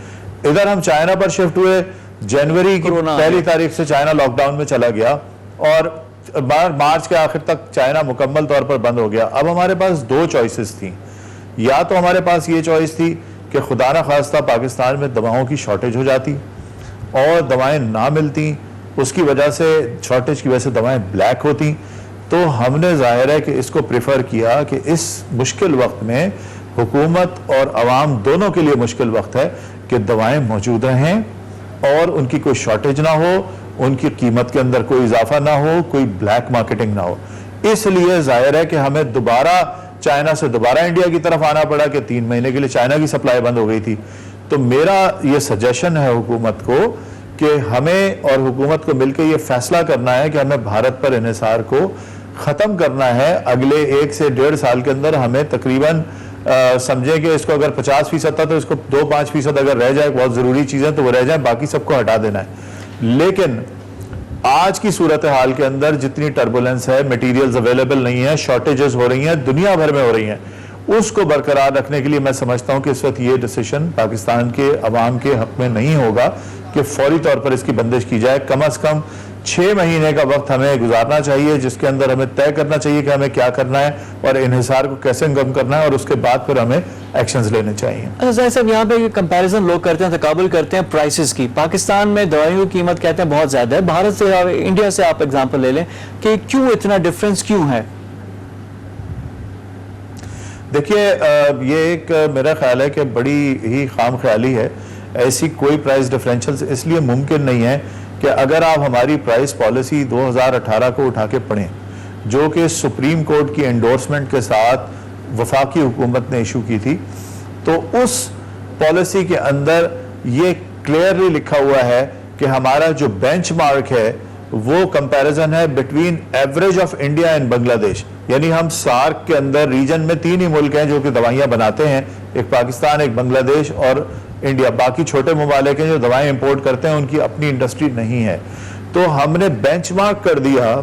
इधर हम चाइना पर शिफ्ट हुए, जनवरी की पहली तारीख से चाइना लॉकडाउन में चला गया और मार्च के आखिर तक चाइना मुकम्मल तौर पर बंद हो गया। अब हमारे पास 2 चॉइसेस थी, या तो हमारे पास ये चॉइस थी कि खुदा न खास्ता पाकिस्तान में दवाओं की शॉर्टेज हो जाती और दवाएं ना मिलती, उसकी वजह से शॉर्टेज की वजह से दवाएं ब्लैक होती। तो हमने जाहिर है कि इसको प्रेफर किया कि इस मुश्किल वक्त में हुकूमत और अवाम दोनों के लिए मुश्किल वक्त है कि दवाएं मौजूद रहें और उनकी कोई शॉर्टेज ना हो, उनकी कीमत के अंदर कोई इजाफा ना हो, कोई ब्लैक मार्केटिंग ना हो। इसलिए जाहिर है कि हमें दोबारा चाइना से दोबारा इंडिया की तरफ आना पड़ा कि 3 महीने के लिए चाइना की सप्लाई बंद हो गई थी। तो मेरा ये सजेशन है हुकूमत को कि हमें और हुकूमत को मिलकर ये फैसला करना है कि हमें भारत पर इन्हिसार को ख़त्म करना है। अगले 1 से 1.5 साल के अंदर हमें तकरीबन समझें कि इसको अगर 50% था तो इसको 2-5% अगर रह जाए, बहुत ज़रूरी चीज़ें तो वो रह जाए, बाकी सबको हटा देना है। लेकिन आज की सूरत हाल के अंदर जितनी टर्बुलेंस है, मटेरियल्स अवेलेबल नहीं है, शॉर्टेजेस हो रही हैं, दुनिया भर में हो रही हैं, उसको बरकरार रखने के लिए मैं समझता हूं कि इस वक्त ये डिसीजन पाकिस्तान के अवाम के हक में नहीं होगा कि फौरी तौर पर इसकी बंदिश की जाए। कम अज कम 6 महीने का वक्त हमें गुजारना चाहिए, जिसके अंदर हमें तय करना चाहिए कि हमें क्या करना है और इन्हिसार को कैसे कम करना है, और उसके बाद फिर हमें एक्शंस लेने चाहिए। अच्छा जाहिद साहब, यहाँ पे कंपैरिजन लोग करते हैं, तकाबुल करते हैं प्राइसेस की। पाकिस्तान में दवाइयों की कीमत कहते हैं बहुत ज्यादा है, भारत से इंडिया से आप एग्जांपल ले लें कि क्यों इतना डिफरेंस क्यों है? देखिए ये एक मेरा ख्याल है कि बड़ी ही खाम ख्याली है। ऐसी कोई प्राइस डिफरेंशियल इसलिए मुमकिन नहीं है कि अगर आप हमारी प्राइस पॉलिसी 2018 को उठा के पढ़ें, जो कि सुप्रीम कोर्ट की एंडोर्समेंट के साथ वफाकी हुकूमत ने इशू की थी, तो उस पॉलिसी के अंदर ये क्लियरली लिखा हुआ है कि हमारा जो बेंचमार्क है वो कंपैरिजन है between average of India and Bangladesh. यानी हम सार्क के अंदर रीजन में 3 ही मुल्क हैं जो कि दवाइयाँ बनाते हैं, एक पाकिस्तान, एक बांग्लादेश और इंडिया। बाकी छोटे ममालिक हैं जो दवाएं इंपोर्ट करते हैं, उनकी अपनी इंडस्ट्री नहीं है। तो हमने बेंचमार्क कर दिया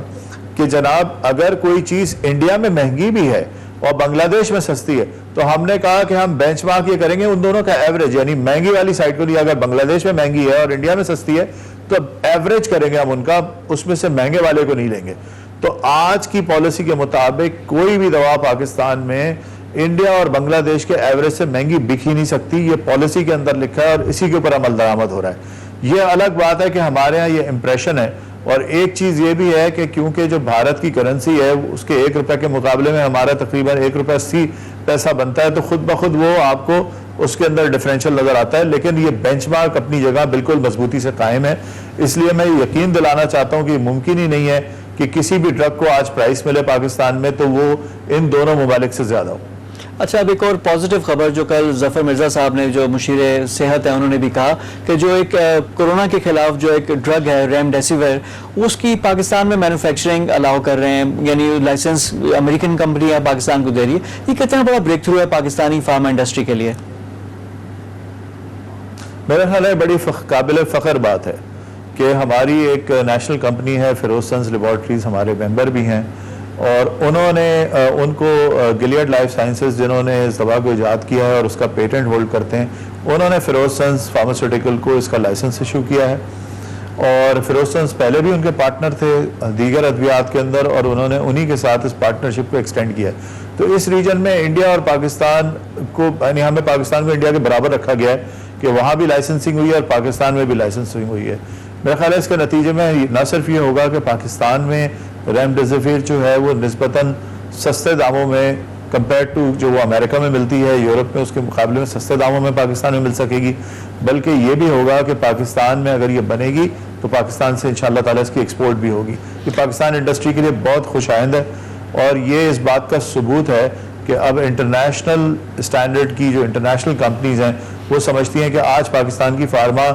कि जनाब अगर कोई चीज़ इंडिया में महंगी भी है और बांग्लादेश में सस्ती है, तो हमने कहा कि हम बेंचमार्क ये करेंगे उन दोनों का एवरेज, यानी महंगी वाली साइड को नहीं, अगर बांग्लादेश में महंगी है और इंडिया में सस्ती है तो एवरेज करेंगे हम उनका, उसमें से महंगे वाले को नहीं लेंगे। तो आज की पॉलिसी के मुताबिक कोई भी दवा पाकिस्तान में इंडिया और बांग्लादेश के एवरेज से महंगी बिक ही नहीं सकती। ये पॉलिसी के अंदर लिखा है और इसी के ऊपर अमल दरामद हो रहा है। ये अलग बात है कि हमारे यहाँ ये इंप्रेशन है, और एक चीज़ ये भी है कि क्योंकि जो भारत की करेंसी है उसके 1 रुपये के मुकाबले में हमारा तकरीबन 1 रुपया 80 पैसा बनता है, तो खुद ब खुद वो आपको उसके अंदर डिफरेंशियल नज़र आता है। लेकिन ये बेंचमार्क अपनी जगह बिल्कुल मजबूती से कायम है। इसलिए मैं यकीन दिलाना चाहता हूँ कि मुमकिन ही नहीं है कि किसी भी ड्रग को आज प्राइस मिले पाकिस्तान में तो वो इन दोनों ममालिक से ज़्यादा हो। अच्छा, अब एक और पॉजिटिव खबर जो कल जफर मिर्जा साहब ने, जो मुशीर सेहत है, उन्होंने भी कहा कि जो एक कोरोना के खिलाफ जो एक ड्रग है रेमडेसिविर, उसकी पाकिस्तान में मैन्युफैक्चरिंग अलाउ कर रहे हैं, यानी लाइसेंस अमेरिकन कंपनी है पाकिस्तान को दे रही है। ये कितना बड़ा ब्रेक थ्रू है पाकिस्तानी फार्मा इंडस्ट्री के लिए? मेरा ख्याल है बड़ी काबिल फ़ख्र बात है कि हमारी एक नेशनल कंपनी है फिरोज सन्स लेबॉर्ट्रीज, हमारे मेंबर भी हैं, और उन्होंने उनको गिलियड लाइफ साइंसेज जिन्होंने इस दवा को इजाद किया है और उसका पेटेंट होल्ड करते हैं, उन्होंने फिरोज सन्स फार्मास्यूटिकल को इसका लाइसेंस इशू किया है। और फिरोज सन्स पहले भी उनके पार्टनर थे दीगर अद्वियात के अंदर, और उन्होंने उन्हीं के साथ इस पार्टनरशिप को एक्सटेंड किया है। तो इस रीजन में इंडिया और पाकिस्तान को, यानी हमें पाकिस्तान को इंडिया के बराबर रखा गया है कि वहाँ भी लाइसेंसिंग हुई है और पाकिस्तान में भी लाइसेंसिंग हुई है। मेरा ख्याल है इसके नतीजे में न सिर्फ ये होगा कि पाकिस्तान में रेमडेसिविर जो है वो निस्बतन सस्ते दामों में कंपेयर टू जो वो अमेरिका में मिलती है, यूरोप में, उसके मुकाबले में सस्ते दामों में पाकिस्तान में मिल सकेगी। बल्कि ये भी होगा कि पाकिस्तान में अगर ये बनेगी तो पाकिस्तान से इंशाअल्लाह ताला इसकी एक्सपोर्ट भी होगी। ये पाकिस्तान इंडस्ट्री के लिए बहुत खुशाइंद है, और ये इस बात का सबूत है कि अब इंटरनेशनल स्टैंडर्ड की जो इंटरनेशनल कंपनीज हैं वो समझती हैं कि आज पाकिस्तान की फार्मा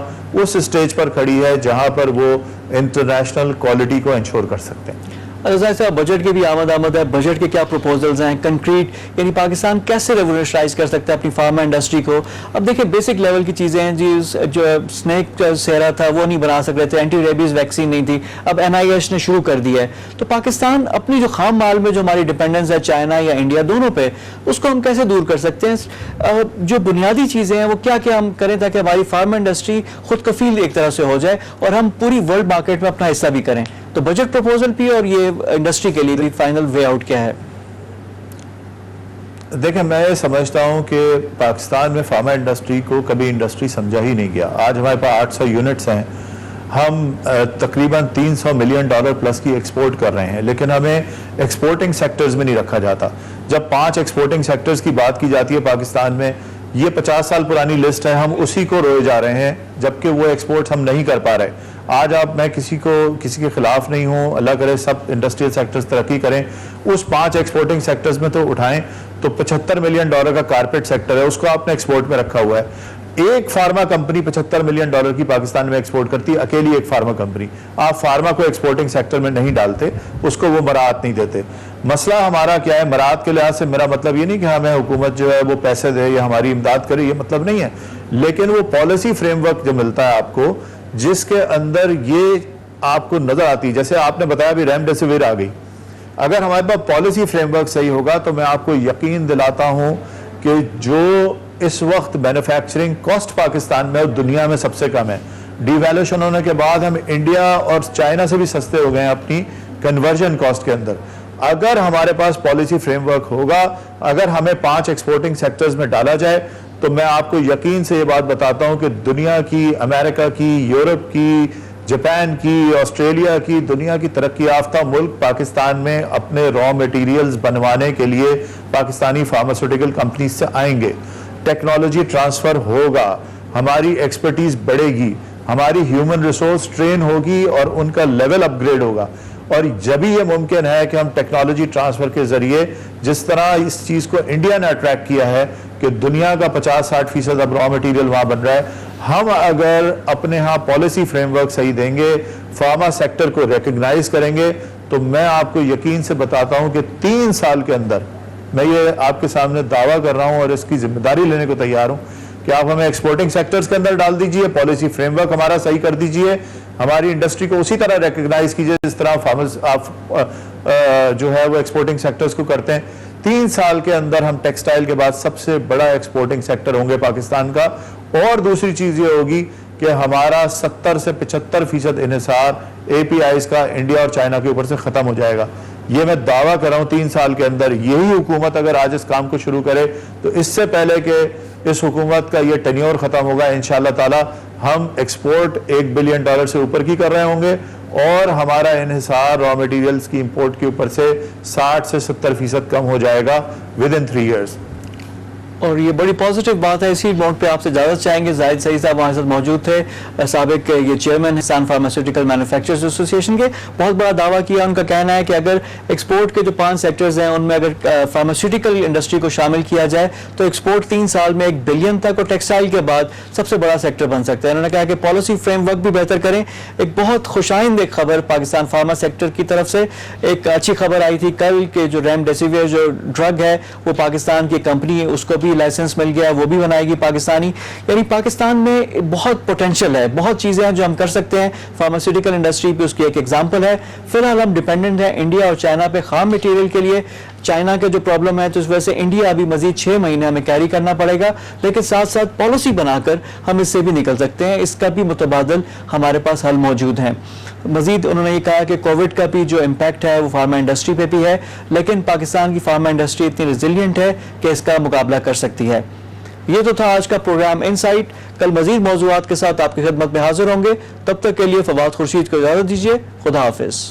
उस स्टेज पर खड़ी है जहां पर वो इंटरनेशनल क्वालिटी को इंश्योर कर सकते हैं। जाहिर साहब, बजट की भी आमद है, बजट के क्या प्रपोजल्स हैं कंक्रीट, यानी पाकिस्तान कैसे रेवोल्यूशनाइज कर सकता है अपनी फार्मा इंडस्ट्री को? अब देखिए, बेसिक लेवल की चीज़ें हैं जी, जो स्नेक सेरा था वो नहीं बना सक रहे थे, एंटी रेबीज वैक्सीन नहीं थी, अब NIH ने शुरू कर दिया है। तो पाकिस्तान अपनी जो खाम माल में जो हमारी डिपेंडेंस है चाइना या इंडिया दोनों पे, उसको हम कैसे दूर कर सकते हैं? जो बुनियादी चीज़ें हैं वो क्या क्या हम करें ताकि हमारी फार्मा इंडस्ट्री खुद कफील एक तरह से हो जाए और हम पूरी वर्ल्ड मार्केट में अपना हिस्सा भी करें? तो बजट प्रपोजल भी और ये इंडस्ट्री के लिए भी फाइनल वे आउट क्या है? देखिए, मैं समझता हूं कि पाकिस्तान में फार्मा इंडस्ट्री को कभी इंडस्ट्री समझा ही नहीं गया। आज हमारे पास 800 यूनिट्स हैं, हम तकरीबन $300 मिलियन प्लस की एक्सपोर्ट कर रहे हैं, लेकिन हमें एक्सपोर्टिंग सेक्टर्स में नहीं रखा जाता। जब 5 एक्सपोर्टिंग सेक्टर्स की बात की जाती है पाकिस्तान में, ये 50 साल पुरानी लिस्ट है, हम उसी को रोए जा रहे हैं, जबकि वो एक्सपोर्ट हम नहीं कर पा रहे। आज आप, मैं किसी के खिलाफ नहीं हूँ, अल्लाह करे सब इंडस्ट्रियल सेक्टर्स तरक्की करें, उस 5 एक्सपोर्टिंग सेक्टर्स में तो उठाएं तो $75 मिलियन का कारपेट सेक्टर है, उसको आपने एक्सपोर्ट में रखा हुआ है। एक फार्मा कंपनी $75 मिलियन की पाकिस्तान में एक्सपोर्ट करती है, अकेली एक फार्मा कंपनी। आप फार्मा को एक्सपोर्टिंग सेक्टर में नहीं डालते, उसको वो मराहत नहीं देते। मसला हमारा क्या है? मराहत के लिहाज से मेरा मतलब ये नहीं कि हमें हुकूमत जो है वो पैसे दे या हमारी इमदाद करे, ये मतलब नहीं है, लेकिन वो पॉलिसी फ्रेमवर्क जो मिलता है आपको, जिसके अंदर ये आपको नजर आती है, जैसे आपने बताया भी रेमडेसिविर आ गई, अगर हमारे पास पॉलिसी फ्रेमवर्क सही होगा तो मैं आपको यकीन दिलाता हूं कि जो इस वक्त मैन्युफैक्चरिंग कॉस्ट पाकिस्तान में और दुनिया में सबसे कम है, डिवैल्यूएशन होने के बाद हम इंडिया और चाइना से भी सस्ते हो गए हैं अपनी कन्वर्जन कॉस्ट के अंदर। अगर हमारे पास पॉलिसी फ्रेमवर्क होगा, अगर हमें 5 एक्सपोर्टिंग सेक्टर्स में डाला जाए, तो मैं आपको यकीन से ये बात बताता हूं कि दुनिया की, अमेरिका की, यूरोप की, जापान की, ऑस्ट्रेलिया की, दुनिया की तरक्की याफ्ता मुल्क पाकिस्तान में अपने रॉ मटेरियल्स बनवाने के लिए पाकिस्तानी फार्मास्यूटिकल कंपनी से आएंगे। टेक्नोलॉजी ट्रांसफर होगा, हमारी एक्सपर्टीज बढ़ेगी, हमारी ह्यूमन रिसोर्स ट्रेन होगी और उनका लेवल अपग्रेड होगा। और जब भी ये मुमकिन है कि हम टेक्नोलॉजी ट्रांसफर के जरिए, जिस तरह इस चीज को इंडिया ने अट्रैक्ट किया है कि दुनिया का 50-60% अब रॉ मटेरियल वहां बन रहा है, हम अगर अपने यहाँ पॉलिसी फ्रेमवर्क सही देंगे, फार्मा सेक्टर को रिकग्नाइज करेंगे, तो मैं आपको यकीन से बताता हूं कि 3 साल के अंदर, मैं ये आपके सामने दावा कर रहा हूं और इसकी जिम्मेदारी लेने को तैयार हूं कि आप हमें एक्सपोर्टिंग सेक्टर्स के अंदर डाल दीजिए, पॉलिसी फ्रेमवर्क हमारा सही कर दीजिए, हमारी इंडस्ट्री को उसी तरह रिकग्नाइज कीजिए जिस तरह फार्मर्स आप जो है वो एक्सपोर्टिंग सेक्टर्स को करते हैं। 3 साल के अंदर हम टेक्सटाइल के बाद सबसे बड़ा एक्सपोर्टिंग सेक्टर होंगे पाकिस्तान का। और दूसरी चीज ये होगी कि हमारा 70 से 75% इन्हिसार APIs का इंडिया और चाइना के ऊपर से खत्म हो जाएगा। ये मैं दावा कर रहा हूं 3 साल के अंदर। यही हुकूमत अगर आज इस काम को शुरू करे तो इससे पहले कि इस हुकूमत का ये टेन्योर खत्म होगा, इंशाअल्लाह ताला हम एक्सपोर्ट $1 बिलियन से ऊपर की कर रहे होंगे और हमारा इन्हिसार रॉ मटेरियल्स की इंपोर्ट के ऊपर से 60 से 70% कम हो जाएगा विद इन 3 years। और ये बड़ी पॉजिटिव बात है। इसी नोट पे आपसे इजाजत चाहेंगे। जाहिद सईद साहब हमारे साथ मौजूद थे, साबिक ये chairman Hindustan pharmaceutical manufacturers association के। बहुत बड़ा दावा किया, उनका कहना है कि अगर एक्सपोर्ट के जो 5 सेक्टर्स हैं उनमें अगर फार्मास्यूटिकल इंडस्ट्री को शामिल किया जाए तो एक्सपोर्ट 3 साल में 1 बिलियन तक और टेक्सटाइल के बाद सबसे बड़ा सेक्टर बन सकता है। उन्होंने कहा कि पॉलिसी फ्रेमवर्क भी बेहतर करें। एक बहुत खुशाइंद एक खबर पाकिस्तान फार्मा सेक्टर की तरफ से, एक अच्छी खबर आई थी कल के जो रेमडेसिविर जो ड्रग है वो पाकिस्तान की कंपनी है, उसको भी लाइसेंस मिल गया, वो भी बनाएगी पाकिस्तानी। यानी पाकिस्तान में बहुत पोटेंशियल है, बहुत चीजें हैं जो हम कर सकते हैं। फार्मास्यूटिकल इंडस्ट्री पे उसकी एक एग्जांपल है। फिलहाल हम डिपेंडेंट हैं इंडिया और चाइना पे खाम मटेरियल के लिए। चाइना के जो प्रॉब्लम है तो इस वजह से इंडिया अभी मजीद 6 महीने हमें कैरी करना पड़ेगा, लेकिन साथ साथ पॉलिसी बनाकर हम इससे भी निकल सकते हैं। इसका भी मुतबादल हमारे पास हल मौजूद हैं। मजीद उन्होंने ये कहा कि कोविड का भी जो इम्पैक्ट है वो फार्मा इंडस्ट्री पे भी है, लेकिन पाकिस्तान की फार्मा इंडस्ट्री इतनी रिजिलियंट है कि इसका मुकाबला कर सकती है। ये तो था आज का प्रोग्राम इनसाइट। कल मजीद मौजूआत के साथ आपकी खिदमत में हाजिर होंगे। तब तक के लिए फवाद खुर्शीद को इजाजत दीजिए। खुदा हाफिज।